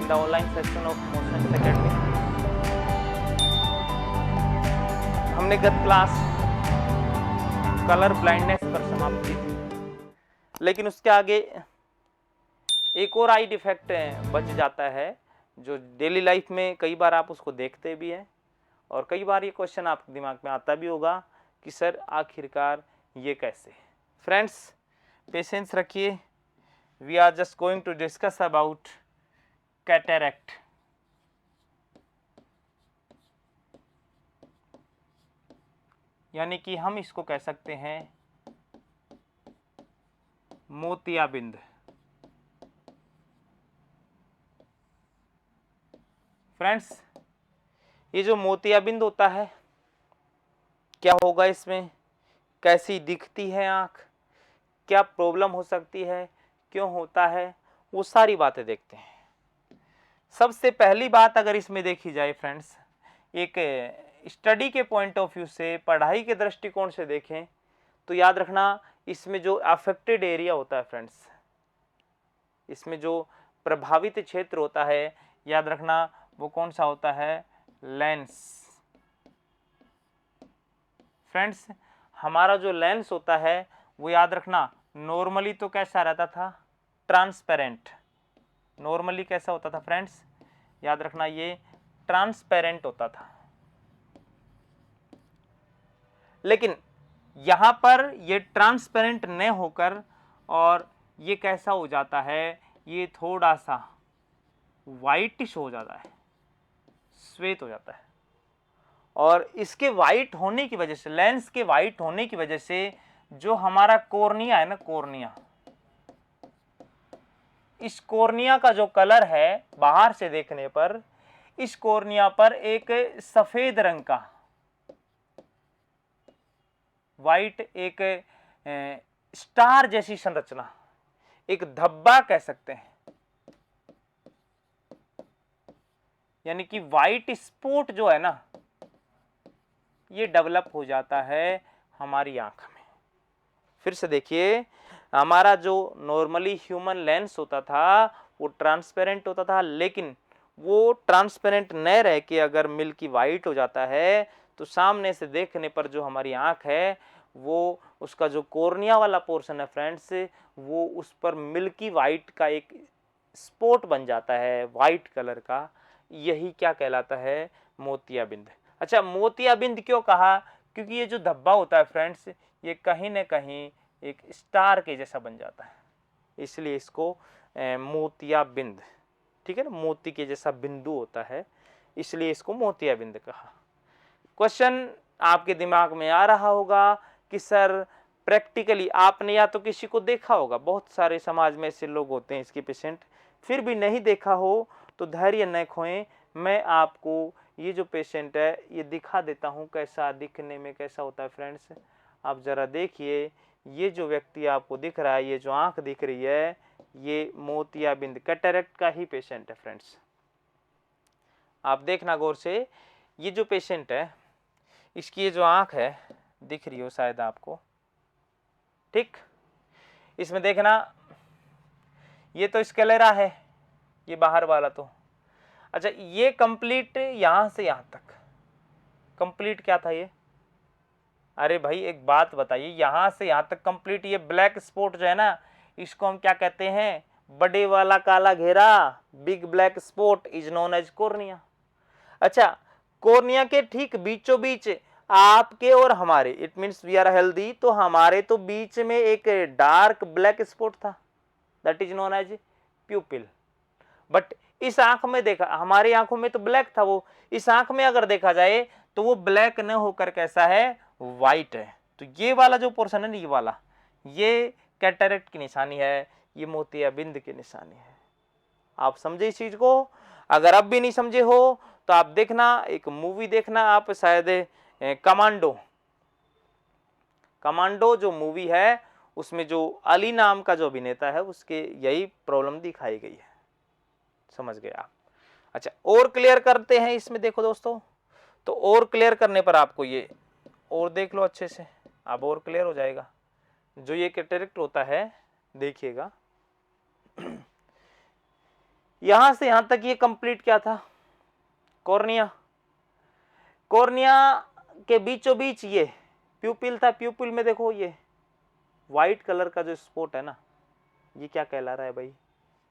The online session of motions academy. हमने गत class colour blindness पर समाप्त की थी, लेकिन उसके आगे एक और आई डिफेक्ट बच जाता है जो डेली लाइफ में कई बार आप उसको देखते भी हैं और कई बार ये क्वेश्चन आपके दिमाग में आता भी होगा कि सर आखिरकार ये कैसे। फ्रेंड्स पेशेंस रखिए, we are just going to discuss about cataract. यानी कि हम इसको कह सकते हैं मोतियाबिंद। फ्रेंड्स ये जो मोतियाबिंद होता है क्या होगा इसमें, कैसी दिखती है आँख, क्या प्रॉब्लम हो सकती है, क्यों होता है, वो सारी बातें देखते हैं। सबसे पहली बात अगर इसमें देखी जाए फ्रेंड्स, एक स्टडी के पॉइंट ऑफ व्यू से, पढ़ाई के दृष्टिकोण से देखें तो याद रखना इसमें जो अफेक्टेड एरिया होता है फ्रेंड्स, इसमें जो प्रभावित क्षेत्र होता है याद रखना वो कौन सा होता है, लेंस। फ्रेंड्स हमारा जो लेंस होता है वो याद रखना नॉर्मली तो कैसा रहता था, ट्रांसपेरेंट। नॉर्मली कैसा होता था फ्रेंड्स, याद रखना ये ट्रांसपेरेंट होता था। लेकिन यहां पर ये ट्रांसपेरेंट न होकर और ये कैसा हो जाता है, ये थोड़ा सा वाइटिश हो जाता है, श्वेत हो जाता है। और इसके वाइट होने की वजह से, लेंस के वाइट होने की वजह से जो हमारा कॉर्निया है ना, कॉर्निया, इस कॉर्निया का जो कलर है बाहर से देखने पर, इस कॉर्निया पर एक सफेद रंग का वाइट, एक स्टार जैसी संरचना, एक धब्बा कह सकते हैं, यानी कि वाइट स्पॉट जो है ना ये डेवलप हो जाता है हमारी आंख में। फिर से देखिए, हमारा जो नॉर्मली ह्यूमन लेंस होता था वो ट्रांसपेरेंट होता था, लेकिन वो ट्रांसपेरेंट न रह के अगर मिल्की वाइट हो जाता है तो सामने से देखने पर जो हमारी आंख है वो, उसका जो कॉर्निया वाला पोर्शन है फ्रेंड्स, वो उस पर मिल्की वाइट का एक स्पॉट बन जाता है वाइट कलर का। यही क्या कहलाता है, मोतियाबिंद। अच्छा मोतियाबिंद क्यों कहा, क्योंकि ये जो धब्बा होता है फ्रेंड्स ये कहीं न कहीं एक स्टार के जैसा बन जाता है, इसलिए इसको मोतियाबिंद, ठीक है ना, मोती के जैसा बिंदु होता है इसलिए इसको मोतियाबिंद कहा। क्वेश्चन आपके दिमाग में आ रहा होगा कि सर प्रैक्टिकली आपने या तो किसी को देखा होगा, बहुत सारे समाज में ऐसे लोग होते हैं इसके पेशेंट, फिर भी नहीं देखा हो तो धैर्य न खोएं, मैं आपको ये जो पेशेंट है ये दिखा देता हूँ कैसा दिखने में कैसा होता है। फ्रेंड्स आप जरा देखिए, ये जो व्यक्ति आपको दिख रहा है, ये जो आंख दिख रही है, ये मोतियाबिंद कैटरेक्ट का ही पेशेंट है। फ्रेंड्स आप देखना गौर से, ये जो पेशेंट है इसकी ये जो आंख है दिख रही हो शायद आपको, ठीक, इसमें देखना ये तो स्क्लेरा है, ये बाहर वाला तो, अच्छा ये कंप्लीट यहां से यहां तक कंप्लीट क्या था ये, अरे भाई एक बात बताइए, यहां से यहां तक कंप्लीट ये ब्लैक स्पॉट जो है ना इसको हम क्या कहते हैं, बड़े वाला काला घेरा, big black spot is known as cornea. अच्छा कॉर्निया के ठीक बीचों बीच आपके और हमारे, it means we are healthy, तो हमारे तो बीच में एक डार्क ब्लैक स्पॉट था, that is known as pupil. But इस आंख में देखा, हमारी आंखों में तो ब्लैक था, वो इस आंख में अगर देखा जाए तो वो ब्लैक न होकर कैसा है, व्हाइट है। तो ये वाला जो पोर्शन है ना, ये वाला, ये कैटरेक्ट की निशानी है, ये मोतियाबिंद की निशानी है। आप समझे इस चीज को? अगर अब भी नहीं समझे हो तो आप देखना, एक मूवी देखना आप शायद, कमांडो। कमांडो जो मूवी है उसमें जो अली नाम का जो अभिनेता है उसके यही प्रॉब्लम दिखाई गई है, समझ गए आप? अच्छा और क्लियर करते हैं इसमें, देखो दोस्तों, तो और क्लियर करने पर आपको ये और देख लो अच्छे से, अब और क्लियर हो जाएगा। जो ये कैटरेक्ट होता है देखिएगा, यहां से यहां तक ये कंप्लीट क्या था, कॉर्निया। कॉर्निया के बीचों बीच ये प्यूपिल था। प्यूपिल में देखो ये व्हाइट कलर का जो स्पॉट है ना, ये क्या कहला रहा है भाई,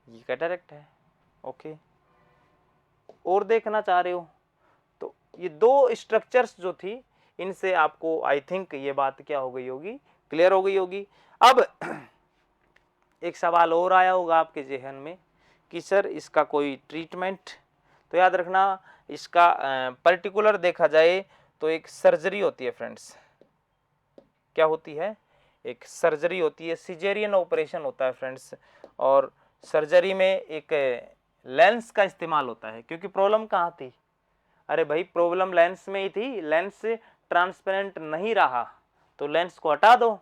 ये कैटरेक्ट है। ओके, और देखना चाह रहे हो तो ये दो स्ट्रक्चर्स जो थी, इनसे आपको आई थिंक ये बात क्या हो गई होगी, क्लियर हो गई होगी। अब एक सवाल और आया होगा आपके जहन में कि सर इसका कोई ट्रीटमेंट, तो याद रखना इसका पर्टिकुलर देखा जाए तो एक सर्जरी होती है फ्रेंड्स। क्या होती है, एक सर्जरी होती है, सिजेरियन ऑपरेशन होता है फ्रेंड्स। और सर्जरी में एक लेंस का इस्तेमाल होता है, क्योंकि प्रॉब्लम कहाँ थी, अरे भाई प्रॉब्लम लेंस में ही थी, लेंस ट्रांसपेरेंट नहीं रहा तो लेंस को हटा दो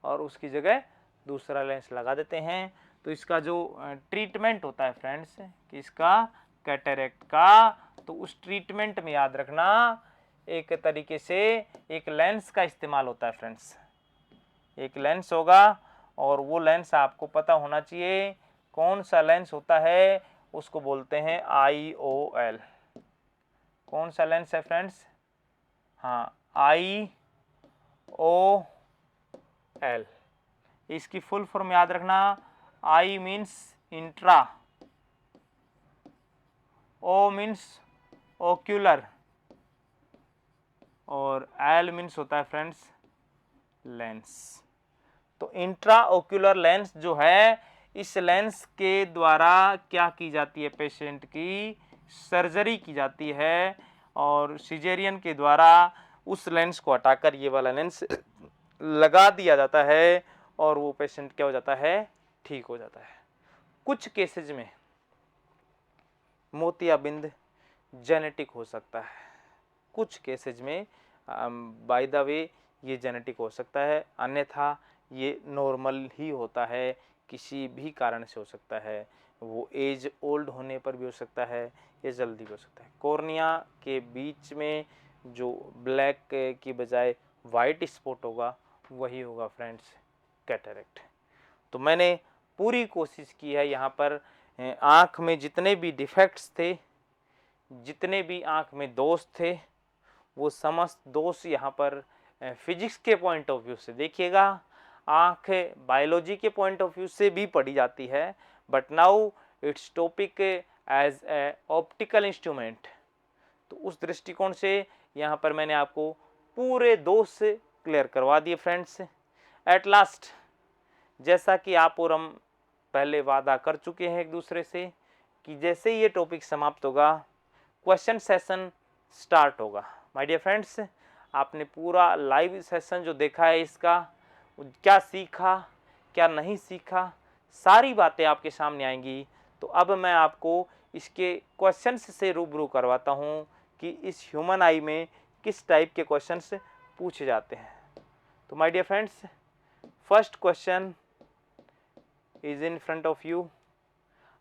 और उसकी जगह दूसरा लेंस लगा देते हैं। तो इसका जो ट्रीटमेंट होता है फ्रेंड्स कि इसका कैटरेक्ट का, तो उस ट्रीटमेंट में याद रखना एक तरीके से एक लेंस का इस्तेमाल होता है फ्रेंड्स। एक लेंस होगा और वो लेंस आपको पता होना चाहिए कौन सा लेंस होता है, उसको बोलते हैं IOL। कौन सा लेंस है फ्रेंड्स, हाँ IOL। इसकी फुल फॉर्म याद रखना, I means intra, O means ocular और L मीन्स होता है फ्रेंड्स लेंस। तो इंट्रा ओक्यूलर लेंस जो है, इस लेंस के द्वारा क्या की जाती है, पेशेंट की सर्जरी की जाती है और सिजेरियन के द्वारा उस लेंस को हटाकर ये वाला लेंस लगा दिया जाता है और वो पेशेंट क्या हो जाता है, ठीक हो जाता है। कुछ केसेज में मोतियाबिंद जेनेटिक हो सकता है, कुछ केसेज में बाय द वे ये जेनेटिक हो सकता है, अन्यथा ये नॉर्मल ही होता है, किसी भी कारण से हो सकता है। वो एज ओल्ड होने पर भी हो सकता है, ये जल्दी भी हो सकता है। कॉर्निया के बीच में जो ब्लैक की बजाय वाइट स्पॉट होगा वही होगा फ्रेंड्स कैटरेक्ट। तो मैंने पूरी कोशिश की है यहाँ पर आँख में जितने भी डिफेक्ट्स थे, जितने भी आँख में दोष थे, वो समस्त दोष यहाँ पर फिजिक्स के पॉइंट ऑफ व्यू से देखिएगा। आँख बायोलॉजी के पॉइंट ऑफ व्यू से भी पढ़ी जाती है, but now it's topic as a optical instrument. तो उस दृष्टिकोण से यहाँ पर मैंने आपको पूरे दोष क्लियर करवा दिए फ्रेंड्स। एट लास्ट, जैसा कि आप और हम पहले वादा कर चुके हैं एक दूसरे से कि जैसे ही ये टॉपिक समाप्त होगा क्वेश्चन सेशन स्टार्ट होगा। माय डियर फ्रेंड्स, आपने पूरा लाइव सेशन जो देखा है, इसका क्या सीखा क्या नहीं सीखा, सारी बातें आपके सामने आएंगी। तो अब मैं आपको इसके क्वेश्चंस से रूबरू करवाता हूँ कि इस ह्यूमन आई में किस टाइप के क्वेश्चंस पूछे जाते हैं। तो my dear friends, first question is in front of you,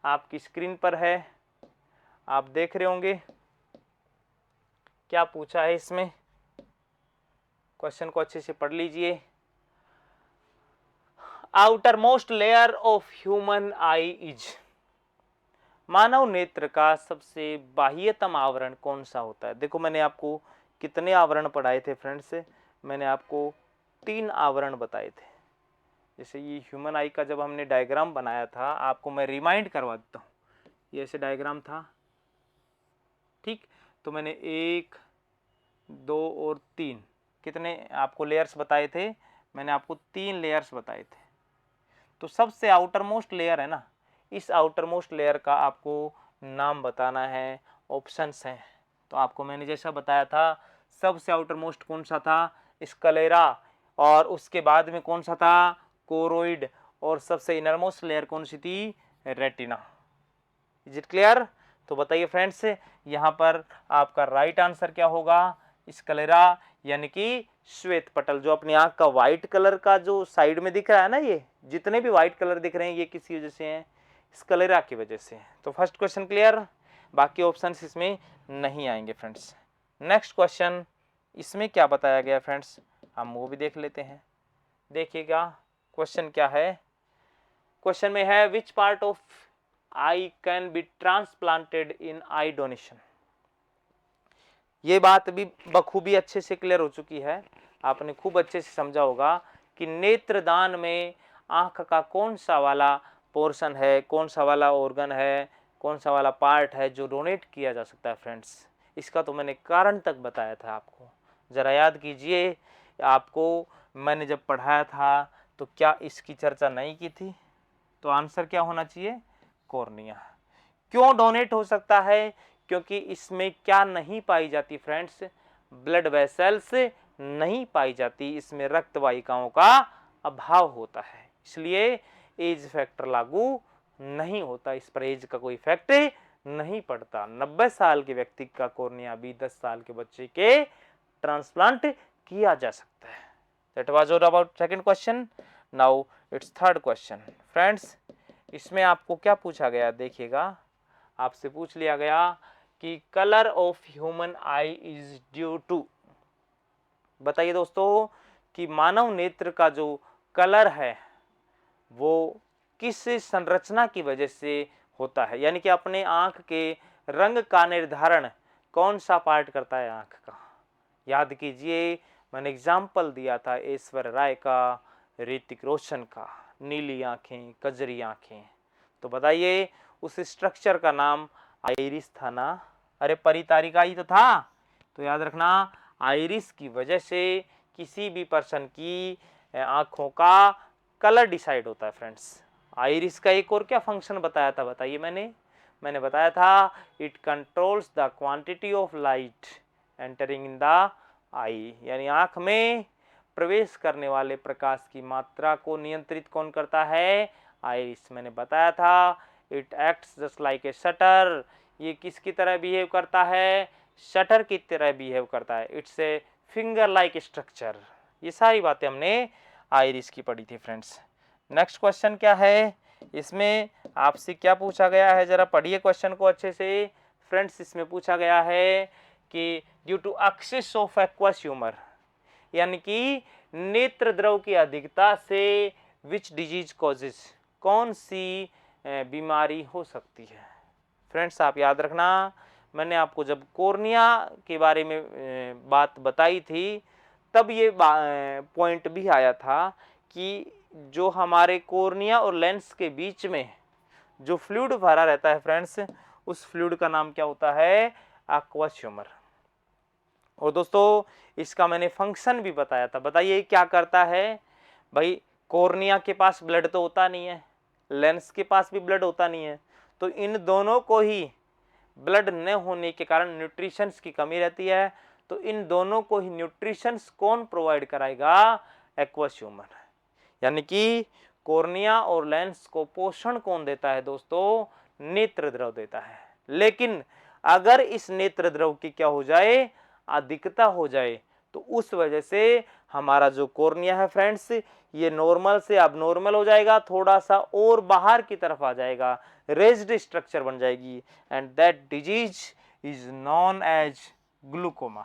आपकी स्क्रीन पर है, आप देख रहे होंगे क्या पूछा है इसमें। क्वेश्चन को अच्छे से पढ़ लीजिए। Outermost layer of human eye is, मानव नेत्र का सबसे बाह्यतम आवरण कौन सा होता है। देखो मैंने आपको कितने आवरण पढ़ाए थे फ्रेंड्स, मैंने आपको 3 आवरण बताए थे। जैसे ये ह्यूमन आई का जब हमने डायग्राम बनाया था, आपको मैं रिमाइंड करवा देता हूँ, ये ऐसे डायग्राम था, ठीक। तो मैंने 1 2 और 3 कितने आपको लेयर्स बताए थे, मैंने आपको 3 लेयर्स बताए थे। तो सबसे आउटर मोस्ट लेयर है ना, इस आउटर मोस्ट लेयर का आपको नाम बताना है, ऑप्शंस हैं। तो आपको मैंने जैसा बताया था, सबसे आउटर मोस्ट कौन सा था, स्क्लेरा, और उसके बाद में कौन सा था, कोरोइड, और सबसे इनरमोस्ट लेयर कौन सी थी, रेटिना। Is it clear. तो बताइए फ्रेंड्स, यहाँ पर आपका राइट आंसर क्या होगा, स्क्लेरा यानी कि श्वेत पटल। जो अपनी आंख का व्हाइट कलर का जो साइड में दिख रहा है ना, ये जितने भी व्हाइट कलर दिख रहे हैं ये किसी वजह से हैं, स्क्लेरा की वजह से। तो फर्स्ट क्वेश्चन क्लियर, बाकी ऑप्शंस इसमें नहीं आएंगे फ्रेंड्स। नेक्स्ट क्वेश्चन, इसमें क्या बताया गया फ्रेंड्स, हम वो भी देख लेते हैं। देखिएगा क्वेश्चन क्या है। क्वेश्चन में है which part of I can be transplanted in I donation. ये बात भी बखूबी अच्छे से क्लियर हो चुकी है, आपने खूब अच्छे से समझा होगा कि नेत्रदान में आंख का कौन सा वाला पोर्शन है, कौन सा वाला ऑर्गन है, कौन सा वाला पार्ट है जो डोनेट किया जा सकता है। फ्रेंड्स, इसका तो मैंने कारण तक बताया था आपको, ज़रा याद कीजिए। आपको मैंने जब पढ़ाया था तो क्या इसकी चर्चा नहीं की थी? तो आंसर क्या होना चाहिए? कॉर्निया। क्यों डोनेट हो सकता है? क्योंकि इसमें क्या नहीं पाई जाती फ्रेंड्स? ब्लड वेसल्स नहीं पाई जाती, इसमें रक्त वाहिकाओं का अभाव होता है, इसलिए एज फैक्टर लागू नहीं होता, इस पर एज का कोई इफेक्ट नहीं पड़ता। 90 साल के व्यक्ति का कॉर्निया भी 10 साल के बच्चे के ट्रांसप्लांट किया जा सकता है। That was all about second question. Now it's third question. Friends, इसमें आपको क्या पूछा गया देखिएगा, आपसे पूछ लिया गया कि colour of human eye is due to, बताइए दोस्तों कि मानव नेत्र का जो कलर है वो किस संरचना की वजह से होता है, यानी कि अपने आंख के रंग का निर्धारण कौन सा पार्ट करता है आंख का। याद कीजिए, मैंने एग्जाम्पल दिया था ऐश्वर्या राय का, ऋतिक रोशन का, नीली आंखें, कजरी आंखें। तो बताइए उस स्ट्रक्चर का नाम आइरिस था ना? अरे परितारिका ही तो था। तो याद रखना, आइरिस की वजह से किसी भी पर्सन की आंखों का कलर डिसाइड होता है। फ्रेंड्स, आइरिस का एक और क्या फंक्शन बताया था, बताइए। मैंने बताया था it controls the quantity of light entering in the eye, यानी आंख में प्रवेश करने वाले प्रकाश की मात्रा को नियंत्रित कौन करता है? आइरिस। मैंने बताया था it acts just like a shutter, ये किसकी तरह बिहेव करता है? शटर की तरह बिहेव करता है। It's a finger like structure. ये सारी बातें हमने आइरिस की पढ़ी थी। फ्रेंड्स, नेक्स्ट क्वेश्चन क्या है, इसमें आपसे क्या पूछा गया है, जरा पढ़िए क्वेश्चन को अच्छे से। फ्रेंड्स, इसमें पूछा गया है कि due to excess of aqueous humour, यानी कि नेत्र द्रव की अधिकता से विच डिजीज कॉजेज, कौन सी बीमारी हो सकती है। फ्रेंड्स, आप याद रखना, मैंने आपको जब कॉर्निया के बारे में बात बताई थी तब ये पॉइंट भी आया था कि जो हमारे कॉर्निया और लेंस के बीच में जो फ्लूइड भरा रहता है फ्रेंड्स, उस फ्लूइड का नाम क्या होता है? Aqueous humour. और दोस्तों, इसका मैंने फंक्शन भी बताया था, बताइए क्या करता है। भाई, कॉर्निया के पास ब्लड तो होता नहीं है, लेंस के पास भी ब्लड होता नहीं है, तो इन दोनों को ही ब्लड न होने के कारण न्यूट्रिशंस की कमी रहती है, तो इन दोनों को ही न्यूट्रिशंस कौन प्रोवाइड कराएगा? Aqueous humour. यानी कि कॉर्निया और लेंस को पोषण कौन देता है दोस्तों? नेत्र द्रव देता है। लेकिन अगर इस नेत्र द्रव की क्या हो जाए? अधिकता हो जाए, तो उस वजह से हमारा जो कॉर्निया है फ्रेंड्स, ये नॉर्मल से अब नॉर्मल हो जाएगा, थोड़ा सा और बाहर की तरफ आ जाएगा, रेज्ड स्ट्रक्चर बन जाएगी, and that disease is known as glaucoma.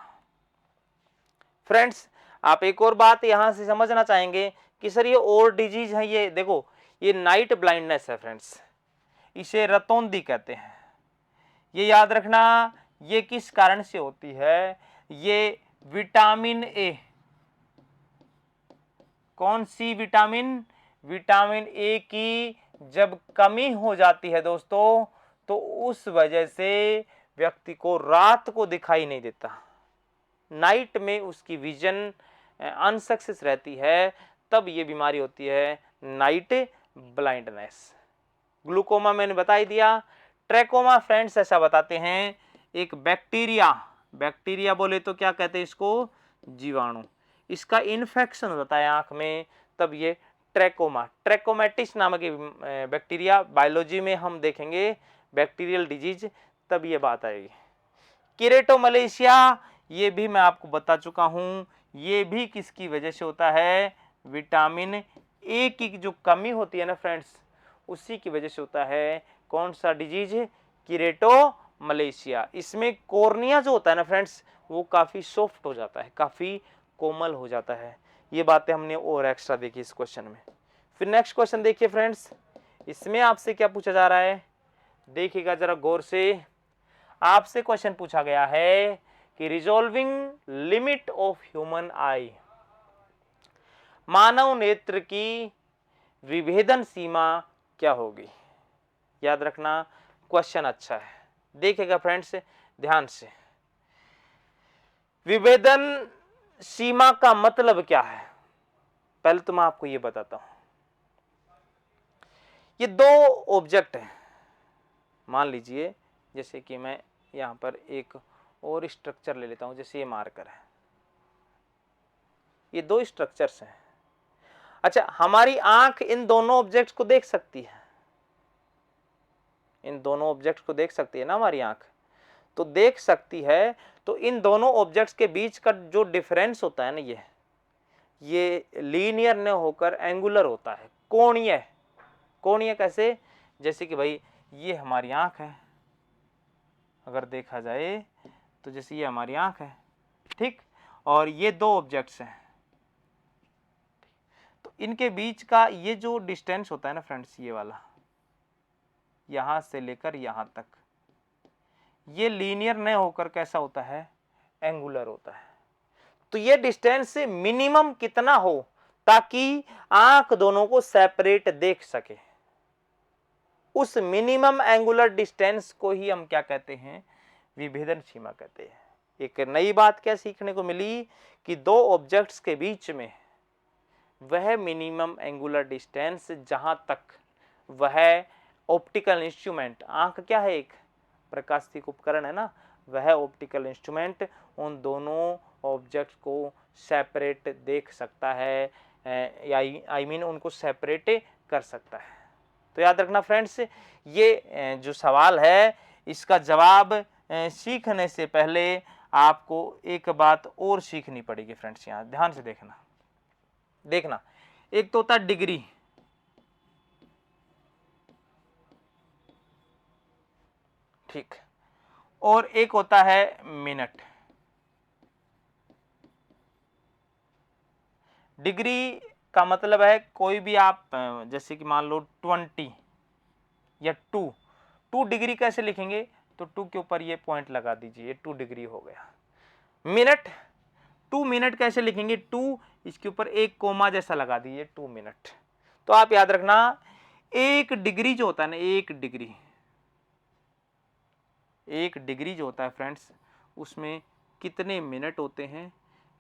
Friends, आप एक और बात यहां से समझना चाहेंगे कि सर ये और डिजीज है, ये देखो, ये नाइट ब्लाइंडनेस है फ्रेंड्स, इसे रतौंधी कहते हैं। ये याद रखना, ये किस कारण से होती है? ये विटामिन ए, कौन सी विटामिन? विटामिन ए की जब कमी हो जाती है दोस्तों, तो उस वजह से व्यक्ति को रात को दिखाई नहीं देता, नाइट में उसकी विजन अनसक्सेस रहती है, तब ये बीमारी होती है नाइट ब्लाइंडनेस। ग्लूकोमा मैंने बता ही दिया। ट्रैकोमा फ्रेंड्स ऐसा बताते हैं, एक बैक्टीरिया बोले तो क्या कहते हैं इसको? जीवाणु। इसका इन्फेक्शन होता है आंख में, तब ये ट्रैकोमैटिस नामक बैक्टीरिया, बायोलॉजी में हम देखेंगे बैक्टीरियल डिजीज, तब ये बात आएगी। किरेटोमलेशिया, ये भी मैं आपको बता चुका हूं, ये भी किसकी वजह से होता है? विटामिन ए की जो कमी होती है ना फ्रेंड्स, उसी की वजह से होता है। कौन सा डिजीज? किरेटोमलेशिया। इसमें कॉर्निया जो होता है ना फ्रेंड्स, वो काफी सॉफ्ट हो जाता है, काफी कोमल हो जाता है। ये बातें हमने और एक्स्ट्रा देखी इस क्वेश्चन में। फिर नेक्स्ट क्वेश्चन देखिए फ्रेंड्स, इसमें आपसे क्या पूछा जा रहा है? देखिएगा जरा गौर से, आपसे क्वेश्चन पूछा गया है कि resolving limit of human eye, मानव नेत्र की विभेदन सीमा क्या होगी। याद रखना क्वेश्चन अच्छा है, देखिएगा फ्रेंड्स ध्यान से। विभेदन सीमा का मतलब क्या है, पहले तो मैं आपको ये बताता हूं। ये दो ऑब्जेक्ट हैं, मान लीजिए जैसे कि मैं यहां पर एक और स्ट्रक्चर ले लेता हूं, जैसे ये मार्कर है, ये दो स्ट्रक्चर्स हैं। अच्छा, हमारी आंख इन दोनों ऑब्जेक्ट्स को देख सकती है, इन दोनों ऑब्जेक्ट्स को देख सकती है ना हमारी आंख, तो देख सकती है। तो इन दोनों ऑब्जेक्ट्स के बीच का जो डिफरेंस होता है ना, ये लीनियर न होकर एंगुलर होता है, कोणीय। कोणीय कैसे, जैसे कि भाई ये हमारी आंख है, अगर देखा जाए तो जैसे ये हमारी आंख है, ठीक, और ये दो ऑब्जेक्ट्स हैं, तो इनके बीच का ये जो डिस्टेंस होता है ना फ्रेंड्स, ये वाला यहां से लेकर यहां तक, ये लीनियर न होकर कैसा होता है, एंगुलर होता है। तो ये डिस्टेंस मिनिमम कितना हो ताकि आंख दोनों को सेपरेट देख सके, उस मिनिमम एंगुलर डिस्टेंस को ही हम क्या कहते हैं, विभेदन सीमा कहते हैं। एक नई बात क्या सीखने को मिली कि दो ऑब्जेक्ट्स के बीच में वह मिनिमम एंगुलर डिस्टेंस जहां तक वह ऑप्टिकल इंस्ट्रूमेंट, आंख क्या है, एक प्रकाशिक उपकरण है ना, वह ऑप्टिकल इंस्ट्रूमेंट उन दोनों ऑब्जेक्ट को सेपरेट देख सकता है, आई मीन उनको सेपरेट कर सकता है। तो याद रखना फ्रेंड्स, ये जो सवाल है इसका जवाब सीखने से पहले आपको एक बात और सीखनी पड़ेगी फ्रेंड्स, यहाँ ध्यान से देखना। एक तो होता है डिग्री, ठीक, और एक होता है मिनट। डिग्री का मतलब है कोई भी आप जैसे कि मान लो 20 या 2 डिग्री कैसे लिखेंगे, तो 2 के ऊपर ये पॉइंट लगा दीजिए, ये 2 डिग्री हो गया। मिनट, 2 मिनट कैसे लिखेंगे, 2 इसके ऊपर एक कोमा जैसा लगा दीजिए, 2 मिनट। तो आप याद रखना, एक डिग्री जो होता है ना, एक डिग्री जो होता है फ्रेंड्स, उसमें कितने मिनट होते हैं,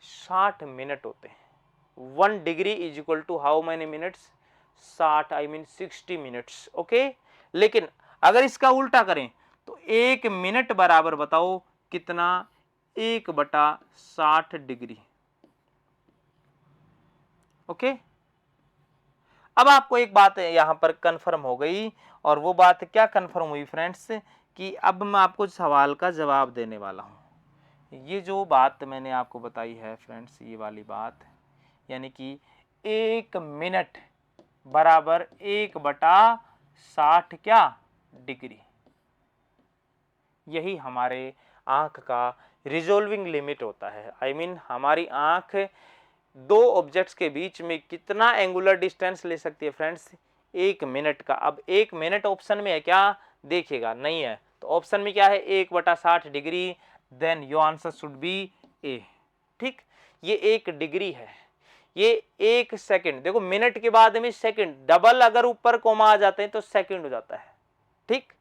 60 मिनट होते हैं। 1 degree is equal to how many minutes, 60, I mean 60 minutes, okay. लेकिन अगर इसका उल्टा करें तो 1 मिनट बराबर बताओ कितना, 1/60 डिग्री, ओके। अब आपको एक बात यहां पर कंफर्म हो गई, और वो बात क्या कंफर्म हुई फ्रेंड्स, कि अब मैं आपको सवाल का जवाब देने वाला हूं। ये जो बात मैंने आपको बताई है फ्रेंड्स, ये वाली बात, यानी कि 1 मिनट बराबर 1/60 क्या, डिग्री, यही हमारे आंख का रिजॉल्विंग लिमिट होता है। आई मीन हमारी आंख दो ऑब्जेक्ट्स के बीच में कितना एंगुलर डिस्टेंस ले सकती है फ्रेंड्स, 1 मिनट का। अब 1 मिनट ऑप्शन में है क्या, देखिएगा नहीं है, तो ऑप्शन में क्या है, 1/60 degree, then your answer should be A, ठीक। ये 1 डिग्री है, ये 1 सेकंड, देखो मिनट के बाद में सेकंड, डबल अगर ऊपर कोमा आ जाते हैं तो सेकंड हो जाता है, ठीक।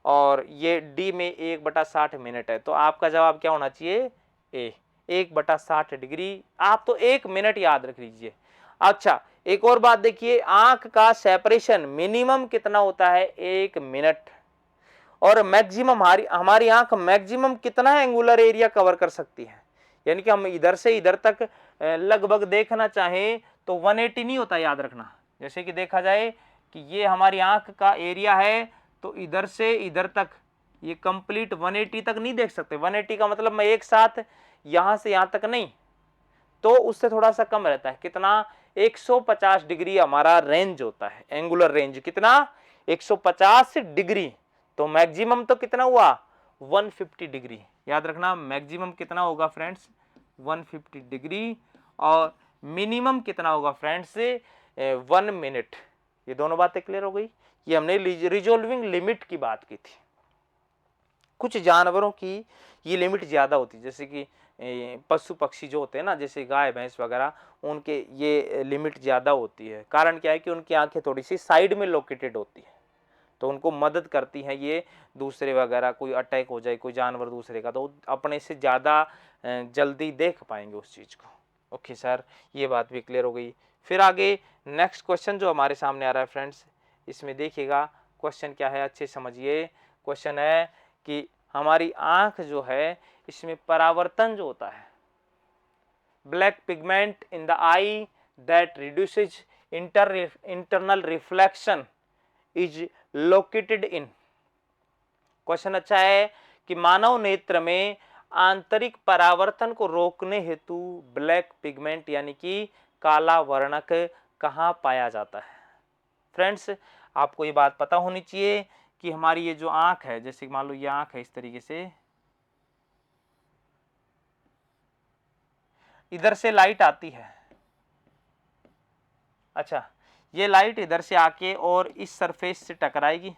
और ये डी में 1/60 मिनट है, तो आपका जवाब क्या होना चाहिए, ए, 1/60 डिग्री। आप तो 1 मिनट याद रख लीजिए। अच्छा, एक और बात देखिए, आंख का सेपरेशन मिनिमम कितना होता है, 1 मिनट, और मैक्सिमम हमारी आंख मैक्सिमम कितना एंगुलर एरिया कवर कर सकती है, यानी कि हम इधर से इधर तक लगभग देखना चाहें तो 180 नहीं होता, याद रखना। जैसे कि देखा जाए कि ये हमारी आंख का एरिया है, तो इधर से इधर तक ये कंप्लीट 180 तक नहीं देख सकते। 180 का मतलब मैं एक साथ यहां से यहां तक नहीं, तो उससे थोड़ा सा कम रहता है, कितना, 150 डिग्री हमारा रेंज होता है, एंगुलर रेंज कितना, 150 डिग्री। तो मैक्सिमम तो कितना हुआ, 150 डिग्री। याद रखना मैक्सिमम कितना होगा फ्रेंड्स, 150 डिग्री, और मिनिमम कितना होगा फ्रेंड्स, 1 मिनट। ये दोनों बातें क्लियर हो गई। ये हमने रिजोल्विंग लिमिट की बात की थी। कुछ जानवरों की ये लिमिट ज़्यादा होती है, जैसे कि पशु पक्षी जो होते हैं ना, जैसे गाय भैंस वगैरह, उनके ये लिमिट ज़्यादा होती है। कारण क्या है कि उनकी आंखें थोड़ी सी साइड में लोकेटेड होती है, तो उनको मदद करती हैं ये दूसरे वगैरह, कोई अटैक हो जाए कोई जानवर दूसरे का, तो अपने से ज़्यादा जल्दी देख पाएंगे उस चीज़ को। ओके सर, ये बात भी क्लियर हो गई। फिर आगे नेक्स्ट क्वेश्चन जो हमारे सामने आ रहा है फ्रेंड्स, इसमें देखिएगा क्वेश्चन क्या है, अच्छे समझिए। क्वेश्चन है कि हमारी आंख जो है, इसमें परावर्तन जो होता है, black pigment in the I that reduces internal reflection is located in. Question अच्छा है कि मानव नेत्र में आंतरिक परावर्तन को रोकने हेतु ब्लैक पिगमेंट यानी कि काला वर्णक कहाँ पाया जाता है। फ्रेंड्स, आपको ये बात पता होनी चाहिए कि हमारी ये जो आंख है, जैसे मान लो ये आंख है, इस तरीके से इधर से लाइट आती है। अच्छा, ये लाइट इधर से आके और इस सरफेस से टकराएगी।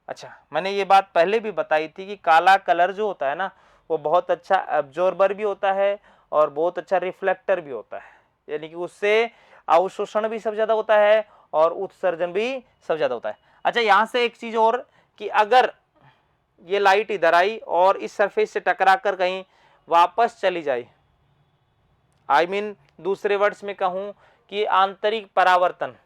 अच्छा, मैंने ये बात पहले भी बताई थी कि काला कलर जो होता है ना, वो बहुत अच्छा एब्जॉर्बर भी होता है और बहुत अच्छा रिफ्लेक्टर भी होता है, यानी कि उससे अवशोषण भी सब ज्यादा होता है और उत्सर्जन भी सब ज्यादा होता है। अच्छा, यहां से एक चीज और कि अगर ये लाइट इधर आई और इस सरफेस से टकरा कर कहीं वापस चली जाए, आई मीन दूसरे वर्ड्स में कहूं कि आंतरिक परावर्तन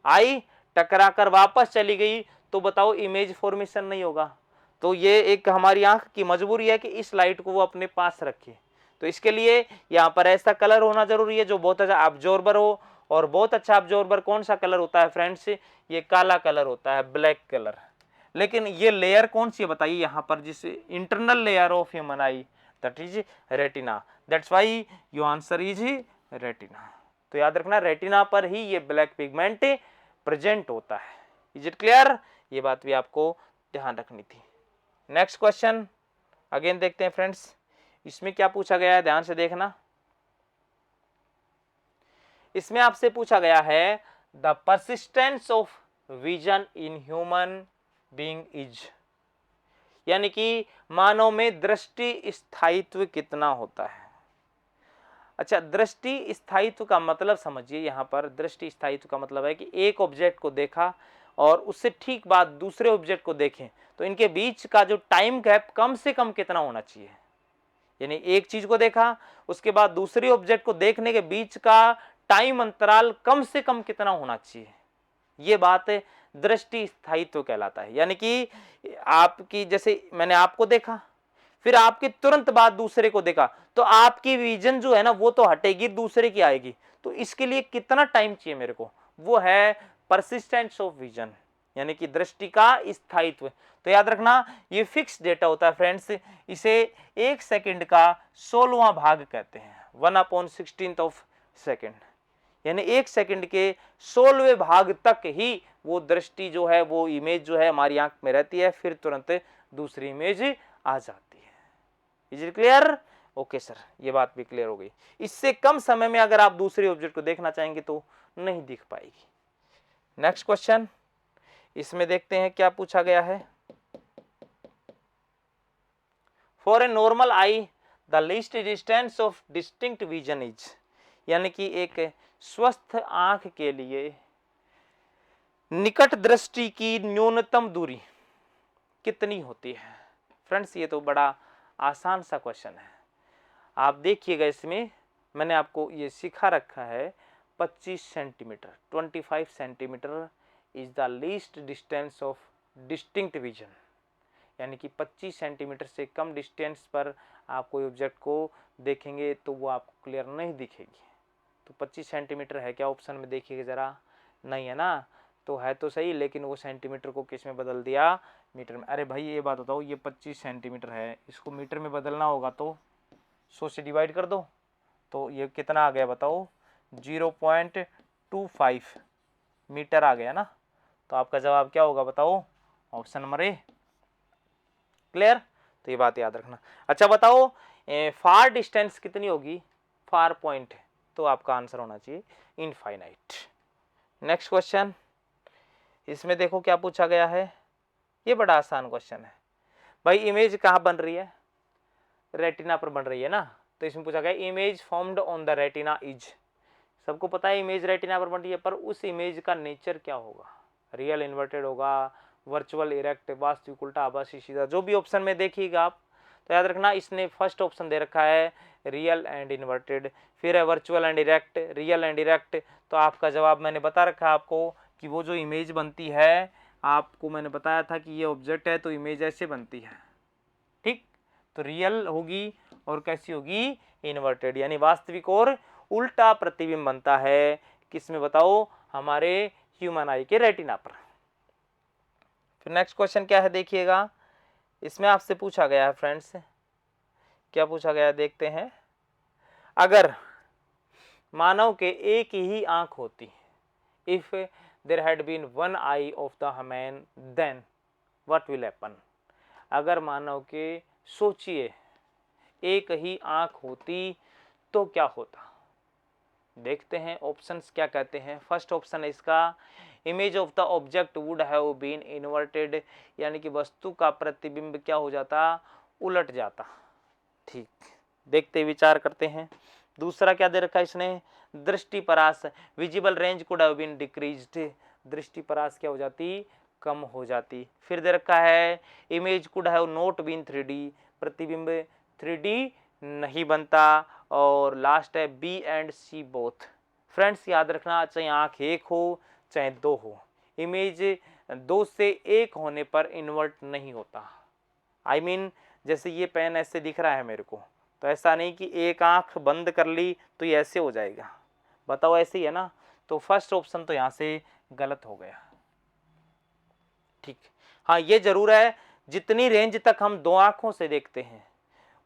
आई, टकरा कर वापस चली गई, तो बताओ इमेज फॉर्मेशन नहीं होगा। तो ये एक हमारी आंख की मजबूरी है कि इस लाइट को वो अपने पास रखे। तो इसके लिए यहाँ पर ऐसा कलर होना जरूरी है जो बहुत अच्छा ऑब्जॉर्बर हो, और बहुत अच्छा ऑब्जॉर्बर कौन सा कलर होता है फ्रेंड्स, ये काला कलर होता है, ब्लैक कलर। लेकिन ये लेयर कौन सी है बताइए, यहाँ पर जिस internal layer of human I, that is retina, that's why your answer is retina. तो याद रखना, रेटिना पर ही ये ब्लैक पिगमेंट प्रेजेंट होता है। Is it clear? ये बात भी आपको ध्यान रखनी थी। नेक्स्ट क्वेश्चन अगेन देखते हैं फ्रेंड्स, इसमें क्या पूछा गया है, ध्यान से देखना। इसमें आपसे पूछा गया है the persistence of vision in human being is, यानी कि मानव में दृष्टि स्थायित्व कितना होता है। अच्छा, दृष्टि स्थायित्व का मतलब समझिए। यहाँ पर दृष्टि स्थायित्व का मतलब है कि एक ऑब्जेक्ट को देखा और उससे ठीक बाद दूसरे ऑब्जेक्ट को देखें, तो इनके बीच का जो टाइम गैप कम से कम कितना होना चाहिए। यानी एक चीज को देखा, उसके बाद दूसरे ऑब्जेक्ट को देखने के बीच का टाइम अंतराल कम से कम कितना होना चाहिए। ये बात दृष्टि स्थायित्व कहलाता है। यानी कि आपकी, जैसे मैंने आपको देखा, फिर आपके तुरंत बाद दूसरे को देखा, तो आपकी विजन जो है ना वो तो हटेगी, दूसरे की आएगी। तो इसके लिए कितना टाइम चाहिए मेरे को, वो है परसिस्टेंस ऑफ विजन, यानी कि दृष्टि का स्थायित्व। तो याद रखना, ये फिक्स डेटा होता है फ्रेंड्स, इसे एक सेकंड का 16वां भाग कहते हैं, 1/16 ऑफ सेकंड। यानी एक सेकंड के 16वें भाग तक ही वो दृष्टि जो है, वो इमेज जो है हमारी आंख में रहती है, फिर तुरंत दूसरी इमेज आ जाती है। Is it clear? Okay sir, ये बात भी क्लियर हो गई। इससे कम समय में अगर आप दूसरे ऑब्जेक्ट को देखना चाहेंगे तो नहीं दिख पाएगी। नेक्स्ट क्वेश्चन, इसमें देखते हैं क्या पूछा गया है। For a normal I the least distance of distinct vision is, यानी कि एक स्वस्थ आंख के लिए निकट दृष्टि की न्यूनतम दूरी कितनी होती है। फ्रेंड्स, ये तो बड़ा आसान सा क्वेश्चन है। आप देखिएगा, इसमें मैंने आपको ये सिखा रखा है 25 centimetre, 25 centimetre is the least distance of distinct vision, यानी कि 25 सेंटीमीटर से कम डिस्टेंस पर आप कोई ऑब्जेक्ट को देखेंगे तो वो आपको क्लियर नहीं दिखेगी। तो 25 सेंटीमीटर है क्या ऑप्शन में, देखिएगा जरा, नहीं है ना, तो है तो सही, लेकिन वो सेंटीमीटर को किस में बदल दिया, मीटर में। अरे भाई ये बात बताओ, ये 25 सेंटीमीटर है, इसको मीटर में बदलना होगा तो 100 से डिवाइड कर दो, तो ये कितना आ गया बताओ, 0.25 मीटर आ गया ना। तो आपका जवाब क्या होगा बताओ, ऑप्शन नंबर ए। क्लियर? तो ये बात याद रखना। अच्छा बताओ, फार डिस्टेंस कितनी होगी, फार पॉइंट, तो आपका आंसर होना चाहिए इनफाइनाइट। नेक्स्ट क्वेश्चन, इसमें देखो क्या पूछा गया है, ये बड़ा आसान क्वेश्चन है भाई। इमेज कहाँ बन रही है, रेटिना पर बन रही है ना, तो इसमें पूछा गया image formed on the retina is, सबको पता है इमेज रेटिना पर बन रही है, पर उस इमेज का नेचर क्या होगा, रियल इन्वर्टेड होगा, वर्चुअल इरेक्ट, वास्तविक उल्टा, आभासी सीधा, जो भी ऑप्शन में देखिएगा आप, तो याद रखना इसने फर्स्ट ऑप्शन दे रखा है रियल एंड इन्वर्टेड, फिर है virtual and erect, real and erect, तो आपका जवाब मैंने बता रखा है आपको कि वो जो इमेज बनती है, आपको मैंने बताया था कि ये ऑब्जेक्ट है तो इमेज ऐसे बनती है, ठीक, तो रियल होगी और कैसी होगी, इन्वर्टेड, यानी वास्तविक और उल्टा प्रतिबिंब बनता है, किसमें बताओ, हमारे ह्यूमन आई के रेटिना पर। फिर नेक्स्ट क्वेश्चन क्या है देखिएगा, इसमें आपसे पूछा गया है फ्रेंड्स, क्या पूछा गया है देखते हैं, अगर मानव के एक ही आंख होती, if there had been one eye of the man then what will happen, अगर मानव के सोचिए एक ही आंख होती तो क्या होता, देखते हैं ऑप्शंस क्या कहते हैं। फर्स्ट ऑप्शन है इसका, image of the object would have been inverted, यानी कि वस्तु का प्रतिबिंब क्या हो जाता, उलट जाता, ठीक, देखते विचार करते हैं। दूसरा क्या दे रखा है इसने, दृष्टि परास, visible range could have been decreased, दृष्टि परास क्या हो जाती, कम हो जाती। फिर दे रखा है image could have not been 3D, प्रतिबिंब 3D नहीं बनता। और लास्ट है B and C both. Friends याद रखना, चाहे आंख एक हो चाहे दो हो, इमेज दो से एक होने पर इन्वर्ट नहीं होता। आई मीन जैसे ये पेन ऐसे दिख रहा है मेरे को, तो ऐसा नहीं कि एक आंख बंद कर ली तो ये ऐसे हो जाएगा, बताओ ऐसे ही है ना, तो फर्स्ट ऑप्शन तो यहाँ से गलत हो गया, ठीक। हाँ ये जरूर है, जितनी रेंज तक हम दो आंखों से देखते हैं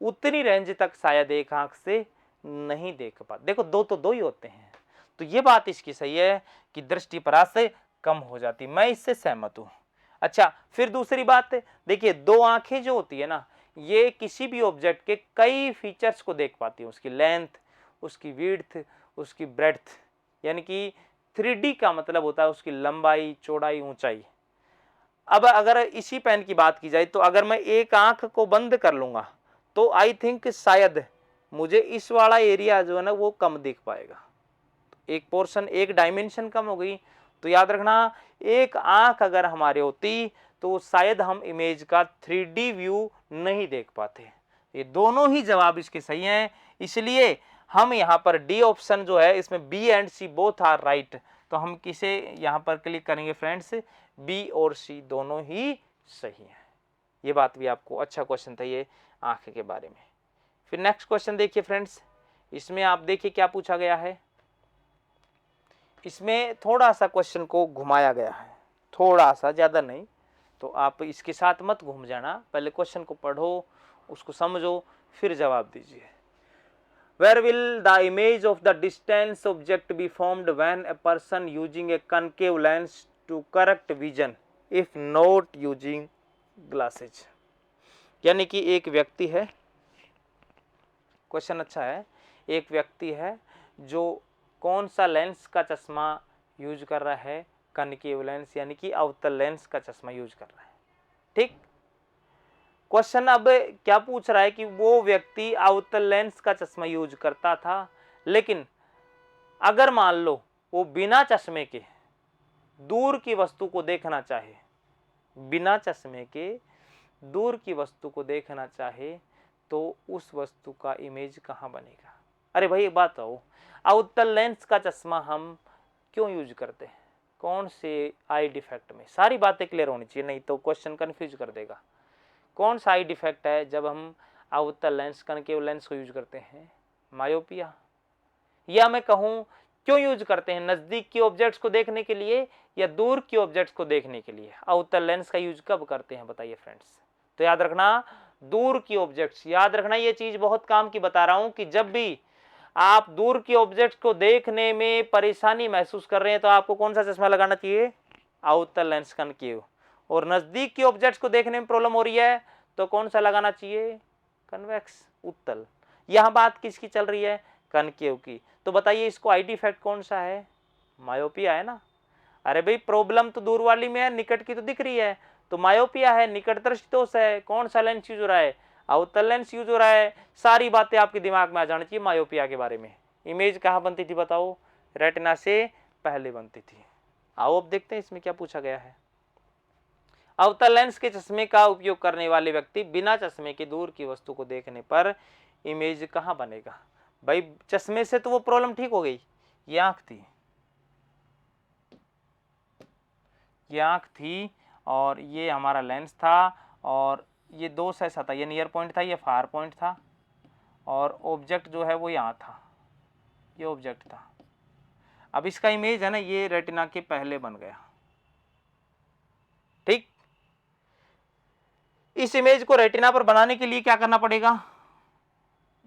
उतनी रेंज तक शायद एक आंख से नहीं देख पाते, देखो दो तो दो ही होते हैं, तो ये बात इसकी सही है कि दृष्टि परास से कम हो जाती, मैं इससे सहमत हूं। अच्छा फिर दूसरी बात देखिए, दो आंखें जो होती है ना, ये किसी भी ऑब्जेक्ट के कई फीचर्स को देख पाती है, उसकी लेंथ, उसकी विड्थ, उसकी ब्रेड्थ, यानी कि 3D का मतलब होता है उसकी लंबाई, चौड़ाई, ऊंचाई। अब अगर इसी पेन की बात की जाए तो अगर मैं एक आंख को बंद कर लूंगा तो आई थिंक शायद मुझे इस वाला एरिया जो है ना वो कम दिख पाएगा, एक पोर्शन, एक डायमेंशन कम हो गई। तो याद रखना, एक आंख अगर हमारे होती तो शायद हम इमेज का 3D व्यू नहीं देख पाते। ये दोनों ही जवाब इसके सही हैं, इसलिए हम यहाँ पर डी ऑप्शन जो है, इसमें B and C both are right, तो हम किसे यहाँ पर क्लिक करेंगे फ्रेंड्स, बी और सी दोनों ही सही है। ये बात भी आपको, अच्छा क्वेश्चन था ये आंख के बारे में। फिर नेक्स्ट क्वेश्चन देखिए फ्रेंड्स, इसमें आप देखिए क्या पूछा गया है, इसमें थोड़ा सा क्वेश्चन को घुमाया गया है, थोड़ा सा, ज़्यादा नहीं, तो आप इसके साथ मत घूम जाना, पहले क्वेश्चन को पढ़ो, उसको समझो, फिर जवाब दीजिए। Where will the image of the distance object be formed when a person using a concave lens to correct vision if not using glasses? यानी कि एक व्यक्ति है, क्वेश्चन अच्छा है, एक व्यक्ति है जो कौन सा लेंस का चश्मा यूज कर रहा है, कनकेव लेंस यानी कि अवतल लेंस का चश्मा यूज कर रहा है, ठीक। क्वेश्चन अब क्या पूछ रहा है कि वो व्यक्ति अवतल लेंस का चश्मा यूज करता था, लेकिन अगर मान लो वो बिना चश्मे के दूर की वस्तु को देखना चाहे, बिना चश्मे के दूर की वस्तु को देखना चाहे, तो उस वस्तु का इमेज कहाँ बनेगा। अरे भाई एक बात बताओ, अवतल लेंस का चश्मा हम क्यों यूज करते हैं, कौन से आई डिफेक्ट में, सारी बातें क्लियर होनी चाहिए, नहीं तो क्वेश्चन कंफ्यूज कर देगा। कौन सा आई डिफेक्ट है जब हम अवतल लेंस, कनकेव लेंस को यूज करते हैं, मायोपिया, या मैं कहूं क्यों यूज करते हैं, नजदीक के ऑब्जेक्ट्स को देखने के लिए या दूर के ऑब्जेक्ट्स को देखने के लिए, अवतल लेंस का यूज कब करते हैं बताइए फ्रेंड्स। तो याद रखना दूर की ऑब्जेक्ट्स, याद रखना ये चीज बहुत काम की बता रहा हूं कि जब भी आप दूर के ऑब्जेक्ट्स को देखने में परेशानी महसूस कर रहे हैं तो आपको कौन सा चश्मा लगाना चाहिए, अवतल लेंस कनकेव, और नजदीक के ऑब्जेक्ट्स को देखने में प्रॉब्लम हो रही है तो कौन सा लगाना चाहिए, कन्वेक्स, उत्तल। यहां बात किसकी चल रही है, कनकेव की। तो बताइए इसको आई डिफेक्ट कौन सा है, मायोपिया है ना। अरे भाई प्रॉब्लम तो दूर वाली में है, निकट की तो दिख रही है, तो मायोपिया है, निकट दृष्टि दोष है, कौन सा लेंस यूज हो रहा है, अवतल लेंस यूज हो रहा है। सारी बातें आपके दिमाग में आ जानी चाहिए मायोपिया के बारे में। इमेज कहाँ बनती थी बताओ, रेटिना से पहले बनती थी। आओ अब देखते हैं इसमें क्या पूछा गया है। अवतल लेंस के चश्मे का उपयोग करने वाले व्यक्ति बिना चश्मे के दूर की वस्तु को देखने पर इमेज कहाँ बनेगा। भाई चश्मे से तो वो प्रॉब्लम ठीक हो गई, ये आंख थी, ये आंख थी और ये हमारा लेंस था, और ये दो ऐसा था, ये नियर पॉइंट था, ये फार पॉइंट था, और ऑब्जेक्ट जो है वो यहाँ था, ये ऑब्जेक्ट था। अब इसका इमेज है ना ये रेटिना के पहले बन गया, ठीक। इस इमेज को रेटिना पर बनाने के लिए क्या करना पड़ेगा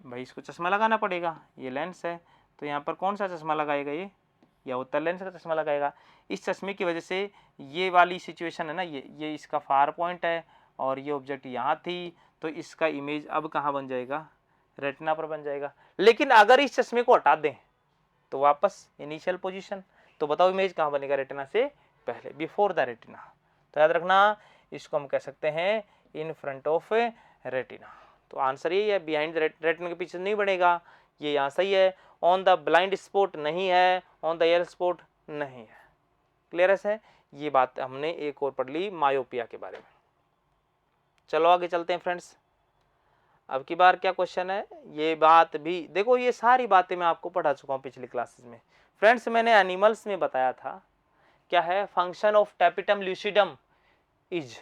भाई, इसको चश्मा लगाना पड़ेगा। ये लेंस है तो यहाँ पर कौन सा चश्मा लगाएगा, ये उत्तर लेंस का चश्मा लगाएगा। इस चश्मे की वजह से ये वाली सिचुएशन है ना, ये इसका फार पॉइंट है और ये ऑब्जेक्ट यहाँ थी, तो इसका इमेज अब कहाँ बन जाएगा, रेटिना पर बन जाएगा। लेकिन अगर इस चश्मे को हटा दें तो वापस इनिशियल पोजीशन, तो बताओ इमेज कहाँ बनेगा, रेटिना से पहले, बिफोर द रेटिना। तो याद रखना इसको हम कह सकते हैं इन फ्रंट ऑफ रेटिना। तो आंसर यही है, बिहाइंड रेटिना के पीछे नहीं बनेगा, ये यहाँ सही है। ऑन द ब्लाइंड स्पॉट नहीं है, ऑन द येलो स्पॉट नहीं है। क्लियर है, ये बात हमने एक और पढ़ ली मायोपिया के बारे में। चलो आगे चलते हैं फ्रेंड्स। अब की बार क्या क्वेश्चन है, ये बात भी देखो, ये सारी बातें मैं आपको पढ़ा चुका हूँ पिछली क्लासेस में। फ्रेंड्स मैंने एनिमल्स में बताया था क्या है, function of tapetum lucidum is,